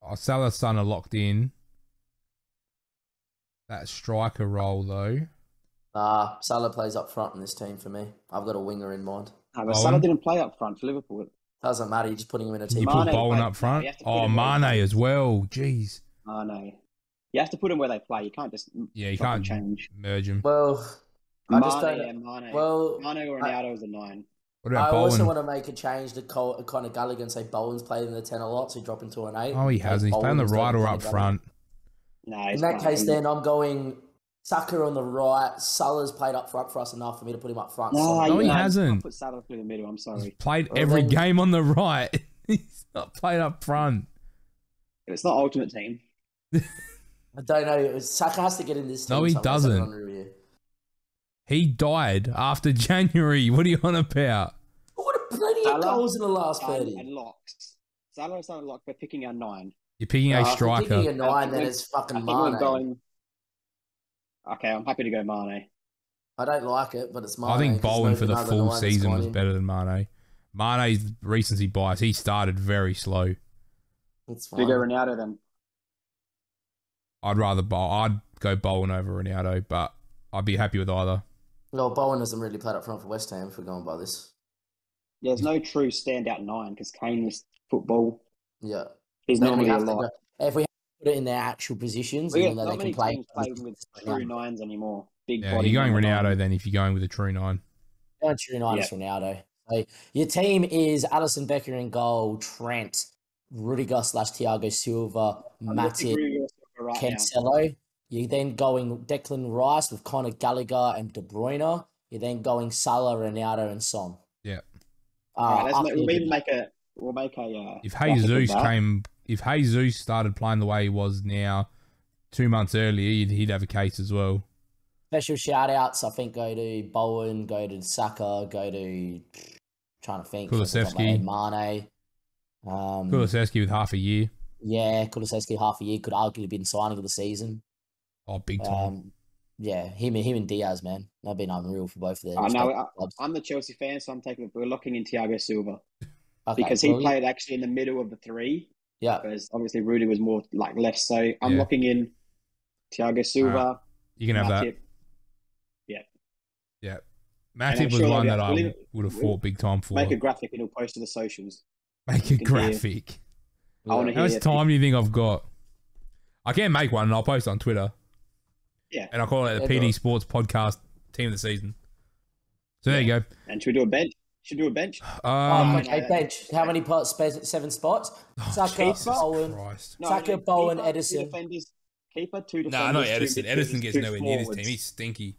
Oh, Salah's son are locked in. That striker role, though. Salah plays up front in this team for me. I've got a winger in mind. No, but Salah didn't play up front for Liverpool. Doesn't matter. You're just putting him in a Can team. you put Mane Bowen played- up front? no, you have to put Oh, him where he Mane plays. as well. Jeez. Mane. You have to put him where they play. You can't just Yeah, you chop and can't change. merge him. Well, I just Mane don't. and Mane. Well, Mane or Ronaldo is a 9. What I about also Bowen? want to make a change to Conor Gallagher and say Bowen's played in the 10 a lot, so drop into an 8. Oh, he hasn't. He's playing the right or up front. No, In he's that fine. case, then I'm going Saka on the right. Salah's played up front for us enough for me to put him up front. No, he you hasn't. can't put Salah through the middle. I'm He's sorry. played Well, every then- game on the right. He's not played up front. It's not Ultimate Team. I don't know. Saka has to get in this team. No, he so I'm gonna set it doesn't. on review. He died after January. What are you on about? What a plenty of Salah, goals in the last Son 30. and locks. Salah is not locked. We're picking our 9. You're picking a If you're striker. picking a 9, I then think it's fucking I think we're Mane. going. Okay, I'm happy to go Mane. I don't like it, but it's Mane. I think 'cause Bowen there's for the another full 9 that's season gone was in. better than Mane. Mane's recency bias. He started very slow. It's Do you go fine. Ronaldo then? I'd go Bowen over Ronaldo, but I'd be happy with either. No, Bowen hasn't really played up front for West Ham if we're going by this. Yeah, there's no true standout 9 because Kane is football. Yeah. He's Then normally we a have to lot. go, if we put it in their actual positions, We even get though not they many can play. teams play with true 9s anymore. Big Yeah, body. you're going number Ronaldo 9. then if you're going with a true 9. Going true 9 is Ronaldo. So your team is Alisson Becker in goal, Trent, Rudiger / Thiago Silva, I'm gonna pick Matip, Rudiger right now. Cancelo. You're then going Declan Rice with Conor Gallagher and De Bruyne. You're then going Salah, Ronaldo, and Son. Yeah. All right, After you we'll do make a. We'll make a. If graphic of that. if Jesus started playing the way he was now 2 months earlier, he'd have a case as well. Special shout outs, I think, go to Bowen, go to Saka, go to trying to think. Kulusevski. Mane. Kulusevski with half a year. Yeah, Kulusevski half a year could arguably been signing of the season. Oh, big time. Yeah, him and Diaz, man. They've been unreal for both of them. No, I'm the Chelsea fan, so we're locking in Thiago Silva Okay, because he played actually in the middle of the 3. Yeah. Because obviously Rudy was more like left, so I'm Yeah. locking in Thiago Silva. You can have that. Matip. Yeah. And I'm Matip was sure one they'll that be- I would have fought big time for. Make a graphic and it'll post to the socials. Make a graphic. I want to How hear. much time do you think I've got? I can make one and I'll post it on Twitter. Yeah. And I'll call it the Yeah, PD do it. Sports Podcast Team of the Season. So there you go. And should we do a bench? Should we do a bench? Okay, no, bench. How many spots? 7 spots? Saka, Jesus Bowen, Christ. Saka, Bowen, keeper, 2 Edison. defenders, keeper, 2 defenders. No, not 2 Edison. midfielders, Edison gets 2 nowhere near this team. forwards. He's stinky.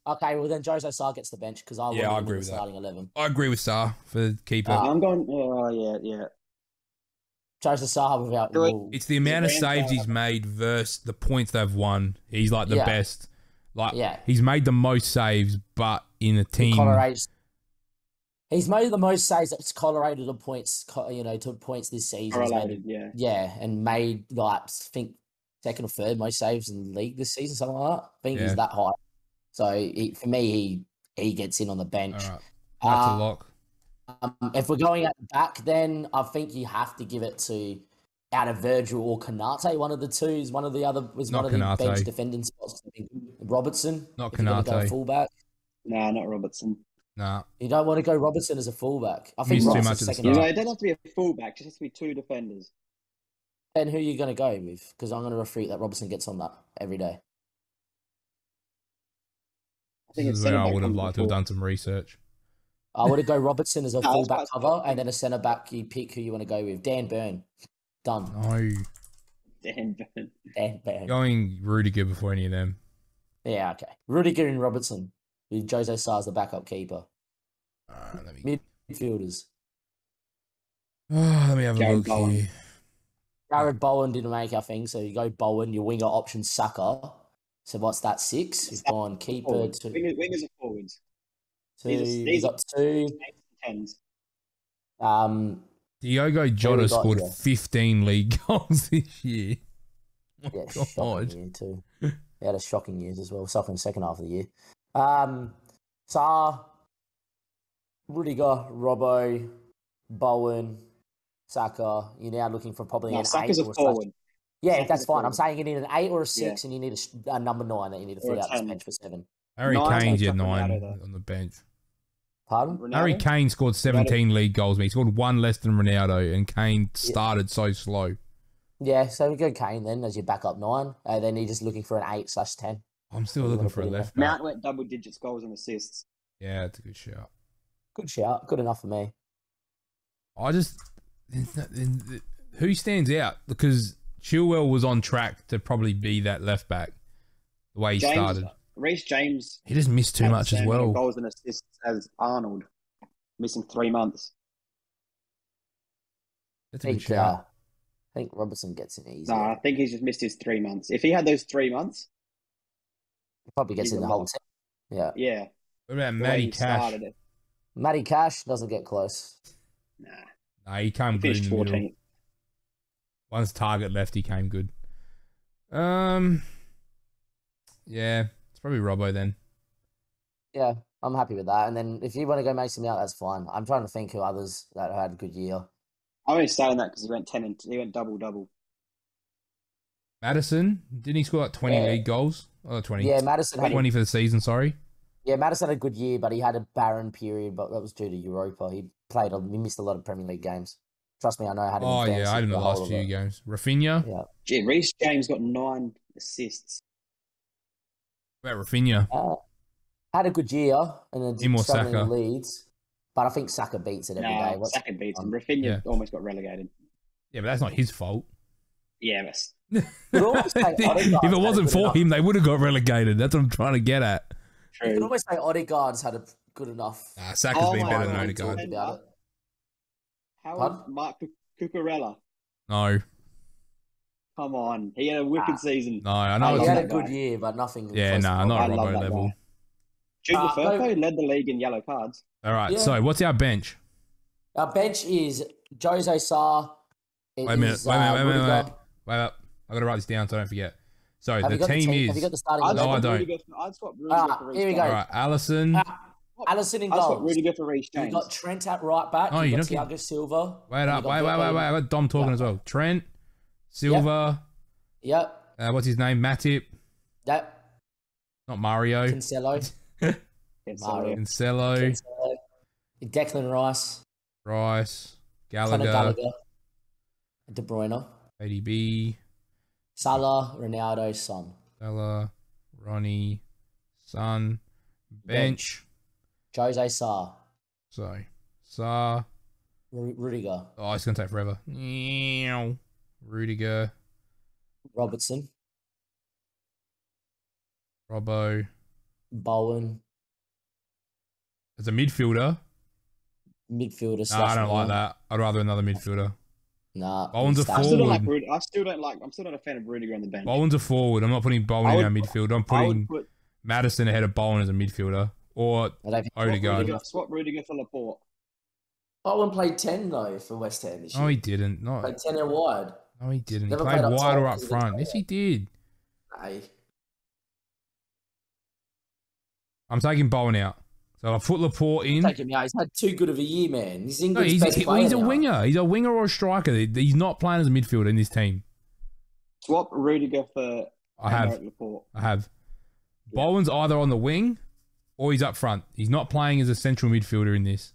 Okay, well then Jose Sarr gets the bench because I want Yeah, I him agree in the with that. starting 11. I agree with Sarr for the keeper. I'm going. Oh yeah. Jose Sarr without Do it. well, It's the amount of He's a saves grand he's made versus the points they've won. He's like the Yeah. best. Like Yeah. he's made the most saves, but in a team. Colorado's. He's made the most saves that's Colorado to points. To points this season. He's Correlated, made, yeah. and made like I think second or third most saves in the league this season, something like that. I think Yeah. he's that high. So for me, he gets in on the bench. All right, that's a lock. If we're going at the back, then I think you have to give it to out of Virgil or Kanate. One of the two is one of the other was Not one of the Konate. bench defending spots. I think Robertson. Not if you're gonna go Konate. fullback. Nah, not Robertson. Nah, You don't want to go Robertson as a fullback. I think Missed too Robertson's much at the second. You start. know, it doesn't have to be a fullback. It just has to be 2 defenders. Then who are you going to go with? Because I'm going to refute that Robertson gets on that every day. I think this it's is where I centre-back would have comes liked to have before. done some research. I would have go Robertson as a No, fullback that's cover, and then a centre back. You pick who you want to go with. Dan Burn, done. No, Dan Burn. Dan Burn. going Rudiger before any of them. Yeah, okay. Rudiger and Robertson with Jose Sarr as the backup keeper. Let me Midfielders. let me have a Jared look Bowen. here. Jared Bowen didn't make our thing, so you go Bowen. Your winger option Saka. So what's that? 6. You've gone keeper Forwards. to Wingers are forwards. 2. these You've are- got 2. 10s. Diogo Who Jota we got scored here? 15 league goals this year. Oh, Yeah, God. shocking year too. He had a shocking years as well. Suffering second half of the year. Sarr, Rudiger, Robbo, Bowen, Saka. You're now looking for probably No, an Saka's 8 a or forward. Yeah, Saka's that's a fine. forward. I'm saying you need an 8 or a 6, and you need a number 9 that you need to Or fill a out this 10. bench for 7. Harry Nine, Kane's your chuck Ronaldo 9 there. on the bench. Pardon? Ronaldo? Harry Kane scored 17 league goals, mate. He scored 1 less than Ronaldo, and Kane started so slow. Yeah, so we go Kane then as your backup 9. Then you're just looking for an 8/10. I'm still What do you looking wanna for a put in left Mount back. went double digits goals and assists. Yeah, that's a good shout. Good shout. Good enough for me. I just... Who stands out? Because Chilwell was on track to probably be that left back, the way he started. Reece James. He just missed too much as well. Goals and assists as Arnold, missing 3 months. That's a good shout. I think Robertson gets in easy. No, I think he's just missed his 3 months. If he had those 3 months, He probably gets he's in the a whole lock. team. Yeah. Yeah. What about the way Matty he Cash? started it. Matty Cash doesn't get close. Nah, He came he good in finished the middle. 14th. Once Target left, he came good. Yeah, it's probably Robbo then. Yeah, I'm happy with that. And then if you want to go Mason Mount, that's fine. I'm trying to think who others that had a good year. I'm only saying that because he went 10 and he went double. Madison, didn't he score like 20 league goals? Oh, 20. Yeah, Madison had 20 for the season, sorry. Yeah, Madison had a good year, but he had a barren period, but that was due to Europa. He missed a lot of Premier League games. Trust me, I know I had him. Oh, in yeah, I had him the last few games. Rafinha? Yeah. Gee, Reece James got 9 assists. What about Rafinha? Had a good year and Him then or struggling Saka? in Leeds, but I think Saka beats it every day. Saka beats him. Rafinha almost got relegated. Yeah, but that's not his fault. Yeah, but If it wasn't for him, they would have got relegated. That's what I'm trying to get at. You could always say Odegaard's had a good enough. Saka's been better than Odegaard. How was Mark Cucurella? No. Come on. He had a wicked season. No, I know. He had a good year, but nothing. Yeah, not Robbo level. Junior Firpo led the league in yellow cards. All right, so what's our bench? Our bench is Jose Sarr. Wait a minute. Wait up. I got to write this down so I don't forget. So the team is... Have you got the starting? No, I don't. I'd swap Rudiger for Reece. Here we go. All right, Alisson. Alisson in I'd swap goals. Rudiger for Reece James. You got Trent at right back. Oh, you you're got Thiago Silva. Wait. I got Dom talking as well. Trent, Silva. Yep. What's his name? Matip. Yep. Not Mario. Cancelo. Cancelo. Declan Rice. Rice. Conor Gallagher. Gallagher. De Bruyne. ADB. Salah. Ronaldo. Son. Salah. Ronnie. Son. Bench. Jose Sarr. So, Sarr. Rudiger. Oh, it's going to take forever. Rudiger. Robertson. Robbo. Bowen. As a midfielder. Midfielder. No, I don't like that. I'd rather another midfielder. Nah. Bowen's a I still don't forward. like Rudiger. I'm still not a fan of Rudiger on the bench. Bowen's a forward. I'm not putting Bowen in our midfield. I'm putting Madison ahead of Bowen as a midfielder. Or Odegaard. Swap Rudiger for Laporte. Bowen played 10 though for West Ham this year. No, he didn't. No. Played 10 out wide. No, he didn't. Never He played played up wide top or up because he front. didn't Yes, he did. Hey. I'm taking Bowen out. So I'll put Laporte in. Take him out. He's had too good of a year, man. He's No, England's best player he's a now. winger. He's a winger or a striker. He's not playing as a midfielder in this team. Swap Rudiger for I have. Laporte. Bowen's either on the wing or he's up front. He's not playing as a central midfielder in this.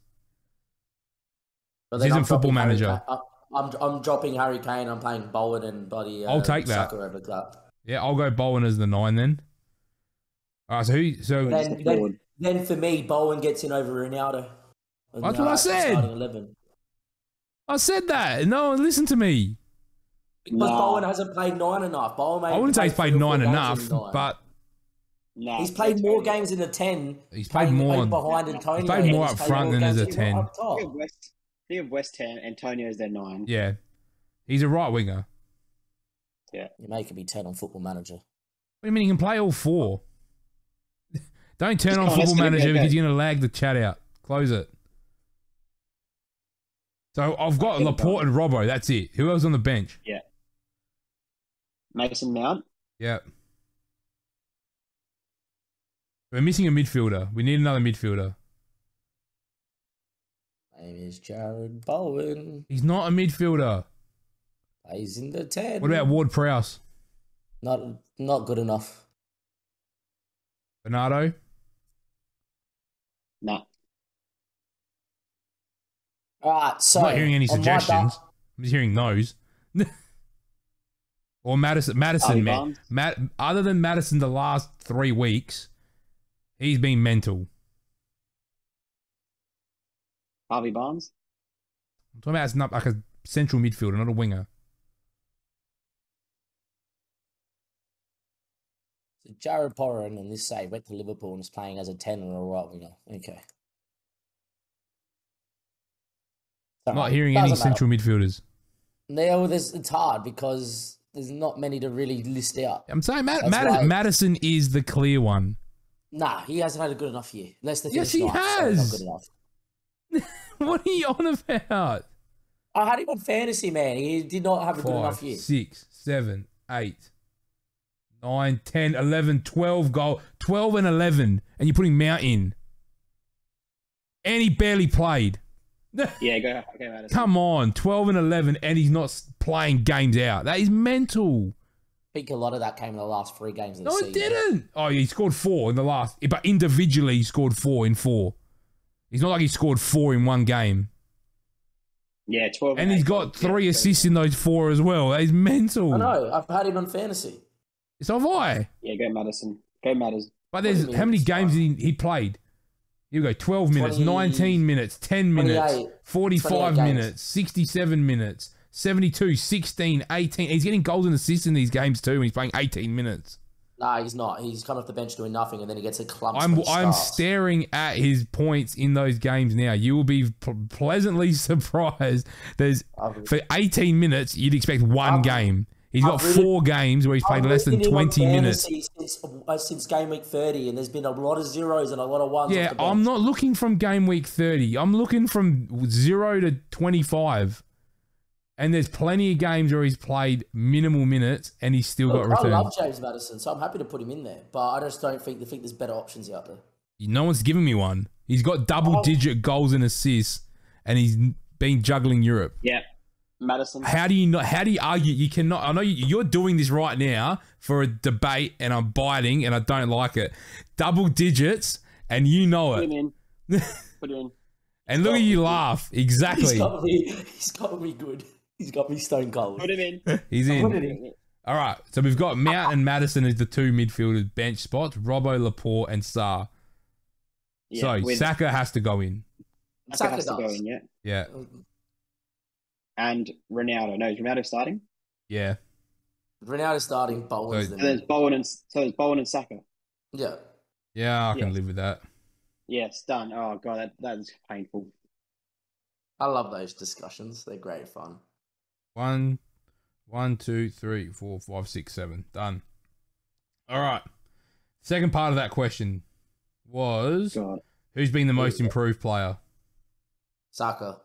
But This then isn't I'm Football dropping Manager. I'm dropping Harry Kane. I'm playing Bowen and Buddy. I'll take that. Saka over that. Yeah, I'll go Bowen as the 9 then. All right, so who? So Then for me, Bowen gets in over Ronaldo. That's what I said. Starting 11. I said that. No one listened to me. Because Bowen hasn't played 9 enough. I wouldn't say he's played 9 enough, but he's played more games in the 10. He's played more behind Antonio. He's played more up front than as a 10. Think of West Ham. Antonio's their 9. Yeah, he's a right winger. Yeah, you make him be 10 on Football Manager. What do you mean? He can play all 4. Don't turn on Football Manager because you're going to lag the chat out. Close it. So I've got Laporte and Robbo. That's it. Who else on the bench? Yeah. Mason Mount. Yeah. We're missing a midfielder. We need another midfielder. name is Jared Bowen. He's not a midfielder. Plays in the 10. What about Ward-Prowse? Not good enough. Bernardo? Nah. All right, so I'm not hearing any suggestions. I'm just hearing no's. Or Madison, man. Other than Madison the last 3 weeks, he's been mental. Harvey Barnes? I'm talking about as not like a central midfielder, not a winger. So Jared Bowen on this side went to Liverpool and is playing as a 10 or a right winger. Okay. I'm not hearing any central midfielders. No, it's hard because there's not many to really list out. I'm saying Madison is the clear one. Nah, he hasn't had a good enough year. Yes, he has. So not good enough. What are you on about? I had him on fantasy, man. He did not have a good enough year. 6, 7, 8, 9, 10, 11, 12 goal. 12 and 11. And you're putting Mount in. And he barely played. Yeah, go Madison. Come on, 12 and 11, and he's not playing games out. That is mental. I think a lot of that came in the last 3 games of the season. No, it didn't. Oh, he scored 4 in the last, but individually he scored 4 in 4. He's not like he scored 4 in 1 game. Yeah, 12. And he's got 3 assists in those 4 as well. That is mental. I know. I've had him on fantasy. So have I. Yeah, go Madison. Go Madison. But there's how many games he played? You go 12 minutes, 19 minutes, 10 minutes, 45 minutes, 67 minutes, 72, 16, 18. He's getting goals and assists in these games too, and he's playing 18 minutes. Nah, he's not. He's come off the bench doing nothing, and then he gets a clump. I'm staring at his points in those games now. You will be pleasantly surprised. For 18 minutes, you'd expect one game. He's got 4 games where he's played less than 20 minutes. Since game week 30, and there's been a lot of zeros and a lot of ones. Yeah, I'm not looking from game week 30. I'm looking from 0 to 25. And there's plenty of games where he's played minimal minutes and he's still got returns. I love James Madison, so I'm happy to put him in there. But I just don't think there's better options out there. No one's giving me one. He's got double-digit goals and assists, and he's been juggling Europe. Yeah. Madison. How do you argue? You cannot. I know you're doing this right now for a debate, and I'm biting, and I don't like it. Double digits, and you know it. Put him in. Put him in. And look at you laugh. Exactly. He's got me good. He's got me stone cold. Put him in. He's in. All right. So we've got Mount and Madison as the 2 midfielders bench spots. Robbo, Laporte, and Sarr. Yeah, so Saka has to go in. Saka has to go in. Yeah. Yeah. And Ronaldo. No, is Ronaldo starting? Yeah. Ronaldo starting, Bowen's so there's Bowen and Saka. Yeah. Yeah, I can live with that. Yes, done. Oh god, that is painful. I love those discussions. They're great fun. 1, 2, 3, 4, 5, 6, 7. Done. All right. Second part of that question was who's been the most improved player? Saka.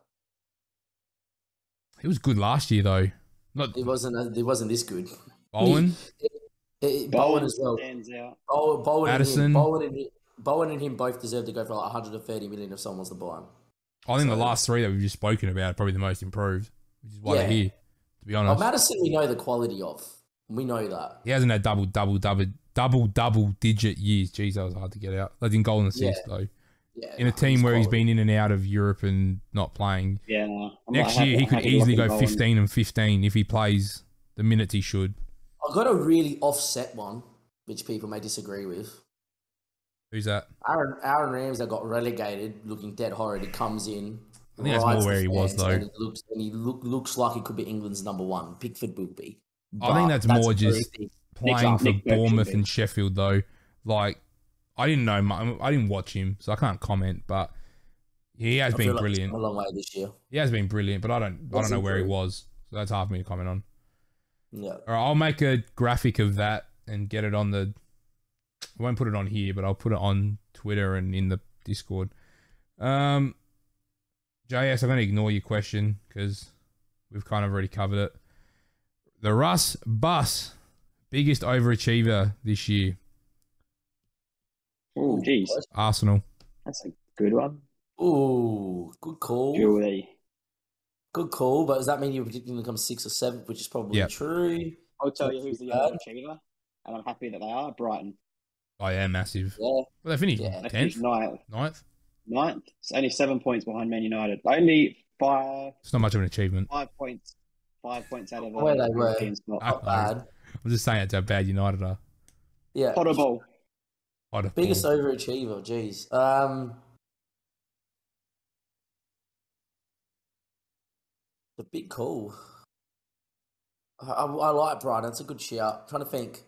He was good last year, though. He wasn't this good. Bowen? Bowen as well. Bowen Madison. Bowen and him both deserve to go for like 130 million if someone wants to buy him. I think the last 3 that we've just spoken about are probably the most improved, which is why they're here, to be honest. Madison, we know the quality of. We know that. He hasn't had double digit years. Jeez, that was hard to get out. That's in goal and assist, though. Yeah, in a team where he's been in and out of Europe and not playing. Yeah, no. Next year, he could easily go 15 and 15 if he plays the minutes he should. I've got a really offset one, which people may disagree with. Who's that? Aaron Ramsey got relegated, looking dead horrid. He comes in. I think that's more where he was, though. And he looks like he could be England's number 1. Pickford will be. I think that's more just playing for Bournemouth and Sheffield, though. Like, I didn't know. I didn't watch him, so I can't comment. But he has been brilliant. A long way this year. He has been brilliant, but I don't know where he was. So that's hard for me to comment on. Yeah. All right, I'll make a graphic of that and get it on the. I won't put it on here, but I'll put it on Twitter and in the Discord. JS, I'm going to ignore your question because we've kind of already covered it. The Russ Bus, biggest overachiever this year. Oh, geez. Arsenal. That's a good one. Ooh, good call. Julie. Good call, but does that mean you're predicting them to come 6th or 7th, which is probably Yep. true? I'll tell Not you who's too the bad. underachiever, and I'm happy that they are Brighton. Oh, yeah, massive. Yeah. Well, they finished Yeah. They 10th, finished ninth. 9th. It's only 7 points behind Man United. Only It's not much of an achievement. 5 points. 5 points out of a Where they were. European spot. I Not know. bad. I'm just saying it's how bad United are. Yeah. Potter ball. Biggest overachiever, jeez. The big call. I like Brighton. That's a good shout. I'm trying to think.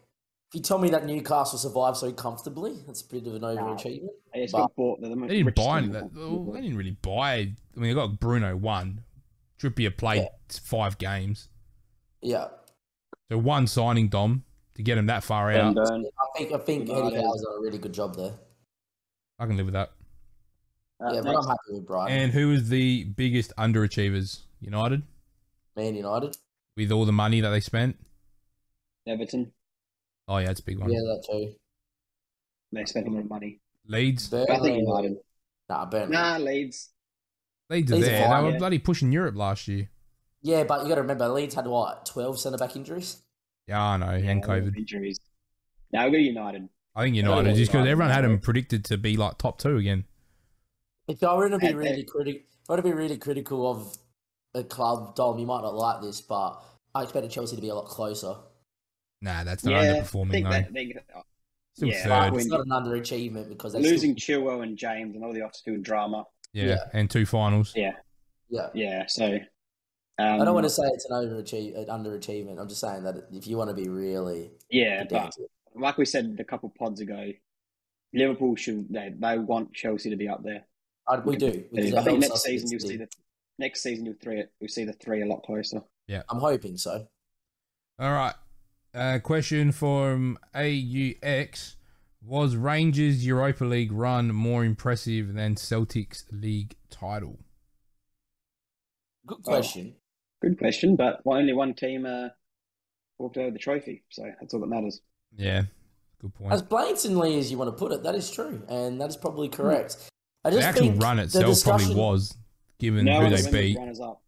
If you tell me that Newcastle survived so comfortably, that's a bit of an overachievement. It's But- got bought. They're the They didn't richest buy team any. in the world. They didn't really buy. I mean, they got Bruno 1. Trippier played 5 games. Yeah. So 1 signing, Dom, to get him that far out. And I think Eddie United. Howe's done a really good job there. I can live with that. Yeah, but I'm happy with Brighton. And who was the biggest underachievers? United? Man United. With all the money that they spent? Everton. Oh, yeah, it's a big one. Yeah, that too. They spent a lot of money. Leeds? But I think United. Burnley. Leeds. Leeds are Leeds are there. fine, They were yeah. bloody pushing Europe last year. Yeah, but you got to remember, Leeds had what, 12 centre-back injuries? Yeah, I know, and COVID. Injuries. Now we'll go United. I think United, just because United, everyone had them United. predicted to be like top 2 again. If I were to be And really critical of a club, Dom, you might not like this, but I expected Chelsea to be a lot closer. Nah, that's not I underperforming, think though. that they, Still yeah, third. It's not an underachievement because they losing Chilwell and James and all the off-field drama. Yeah, and 2 finals. Yeah, Yeah. yeah. So I don't want to say it's an underachievement. I'm just saying that if you want to be really yeah, but pedantic. like we said a couple pods ago, Liverpool should they want Chelsea to be up there. We do. Because I it think helps next us season you'll see the 3 a lot closer. I'm hoping so. All right. Question from AUX. Was Rangers' Europa League run more impressive than Celtic's league title? Good question. Good question, but only one team walked over the trophy, so that's all that matters. Yeah, good point. As blatantly as you want to put it, that is true, and that is probably correct. I The just actual think run the itself probably discussion- was, given No who one they of the beat. runners up.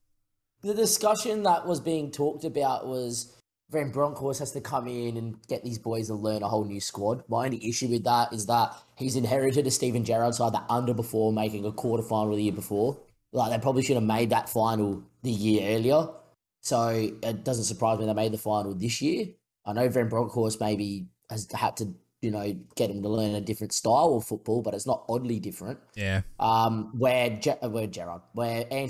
The discussion that was being talked about was Van Bronckhorst has to come in and get these boys to learn a whole new squad. My only issue with that is that he's inherited a Steven Gerrard side that underperformed, making a quarterfinal the year before. Like, they probably should have made that final the year earlier. So it doesn't surprise me they made the final this year. I know Van Bronckhorst maybe has had to, get him to learn a different style of football, but it's not oddly different. Yeah. Where Ange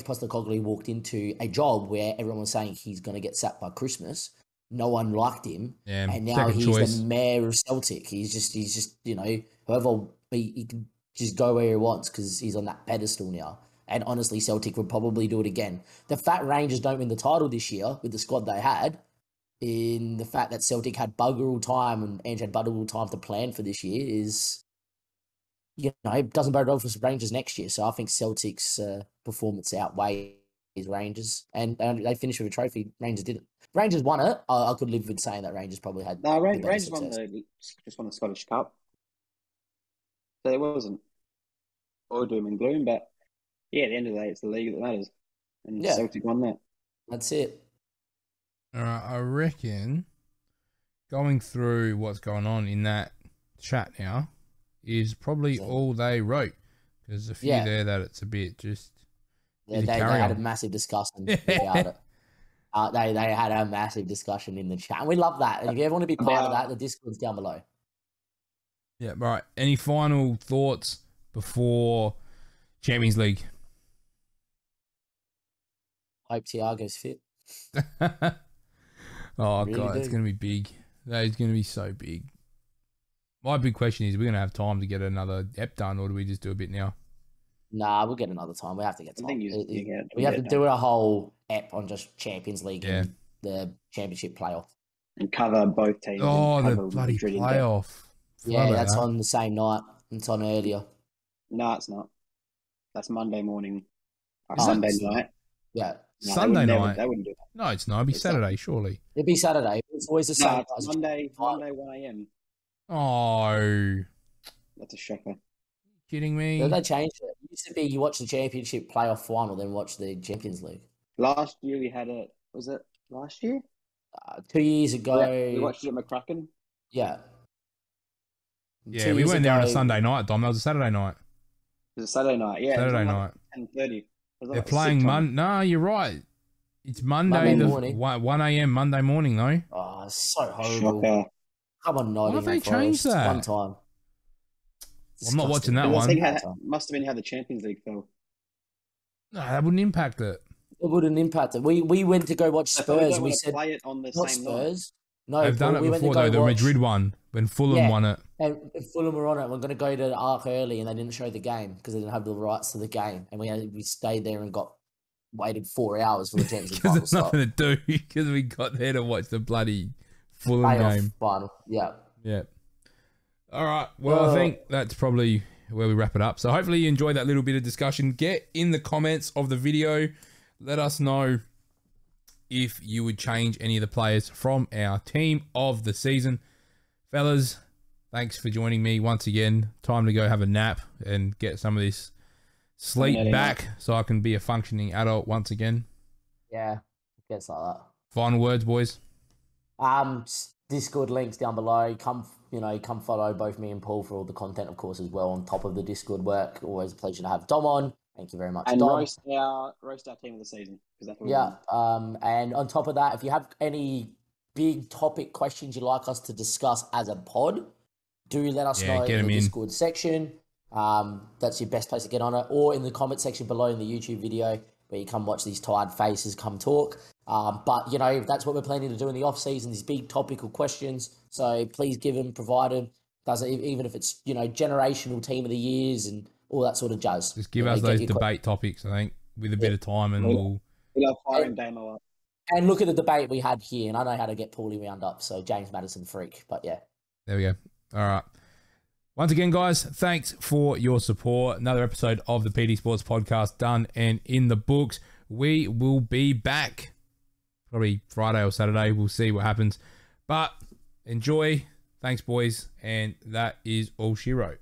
Postecoglou walked into a job where everyone was saying he's going to get sacked by Christmas. No one liked him, Yeah, and now second he's choice. the mayor of Celtic. He's just whoever he can just go where he wants because he's on that pedestal now. And honestly, Celtic would probably do it again. The fact Rangers don't win the title this year with the squad they had, in the fact that Celtic had bugger all time and Ange had bugger all time to plan for this year is, it doesn't bode well for Rangers next year. So I think Celtic's performance outweighs Rangers, and they finished with a trophy. Rangers didn't. Rangers won it. I could live with saying that Rangers probably had. No, the better Rangers won success. just won the Scottish Cup. So it wasn't all doom and gloom, but yeah, at the end of the day, it's the league that matters. And Yeah. Celtic won that. That's it. All right, I reckon going through what's going on in that chat now is probably all they wrote. There's a few Yeah. there that it's a bit just... Yeah, Did they he carry had a on? massive discussion about it. They had a massive discussion in the chat. And we love that. And if you ever want to be part of that, the Discord's down below. Yeah, right. Any final thoughts before Champions League? Hope Thiago's fit. Oh, Really God, it's do. going to be big. That is going to be so big. My big question is, we're going to have time to get another ep done, or do we just do a bit now? Nah, we'll get another time. We have to get I time. think you We have to do a whole ep on just Champions League Yeah. and the Championship playoff. and cover both teams. Oh, and the cover bloody Madrid in depth. playoff. Forgot Yeah, about that's that. on the same night. It's on earlier. No, it's not. That's Monday morning. Or Oh, Sunday it's- night. Yeah. No, they Sunday would never- night. They wouldn't do that. No, it's not. It'll be It's Saturday, surely. It'd be Saturday. It's always the No, same. it's Monday 1 a.m. Oh, That's a shocker. kidding me? They changed it. used to be you watch the Championship playoff final, then watch the Champions League. Last year we had it. Was it last year? 2 years ago. We watched it at McCracken. Yeah. Yeah, we went there on a Sunday night, Dom. That was a Saturday night. It was a Saturday night. Yeah, Saturday night. 10:30. They're playing Monday. No, you're right. It's Monday morning. 1 a.m. Monday morning, though. Oh, it's so horrible. Shocker. Come on, Why have they Nottingham changed Forest. that? One time. I'm not watching that It was one. must have been how the Champions League fell. No, that wouldn't impact it. It wouldn't impact it. We went to go watch I thought we Spurs. don't We want to said play it on the not same night. Spurs. No, They've done it we went to before, go though. The watch- Madrid one, when Fulham won it. And Fulham were on it. We're going to go to the Arc early, and they didn't show the game because they didn't have the rights to the game. And we stayed there and waited 4 hours for the Champions League Because final there's nothing to do. Because we got there to watch the bloody Fulham game. Final. Yeah. Yeah. All right. Well, I think that's probably where we wrap it up. So hopefully you enjoyed that little bit of discussion. Get in the comments of the video. Let us know if you would change any of the players from our team of the season. Fellas, thanks for joining me once again. Time to go have a nap and get some of this sleep back so I can be a functioning adult once again. Yeah. I guess like that. Final words, boys. Discord links down below. Come follow both me and Paul for all the content, of course, as well on top of the Discord work. Always a pleasure to have Dom on. Thank you very much, And Dom. roast our team of the season. That's what we want. And on top of that, if you have any big topic questions you'd like us to discuss as a pod, do let us know in the Discord section. That's your best place to get on it, or in the comment section below in the YouTube video where you come watch these tired faces come talk. But that's what we're planning to do in the off season, these big topical questions. So please give them, provide them. Even if it's generational team of the years and all that sort of jazz. Just give us those debate topics, I think, with a bit of time, and we'll love firing Damo up. And look at the debate we had here, and I know how to get Paulie wound up. So James Madison freak, but yeah. There we go. All right. Once again, guys, thanks for your support. Another episode of the PD Sports Podcast done and in the books. We will be back probably Friday or Saturday. We'll see what happens. But enjoy. Thanks, boys. And that is all she wrote.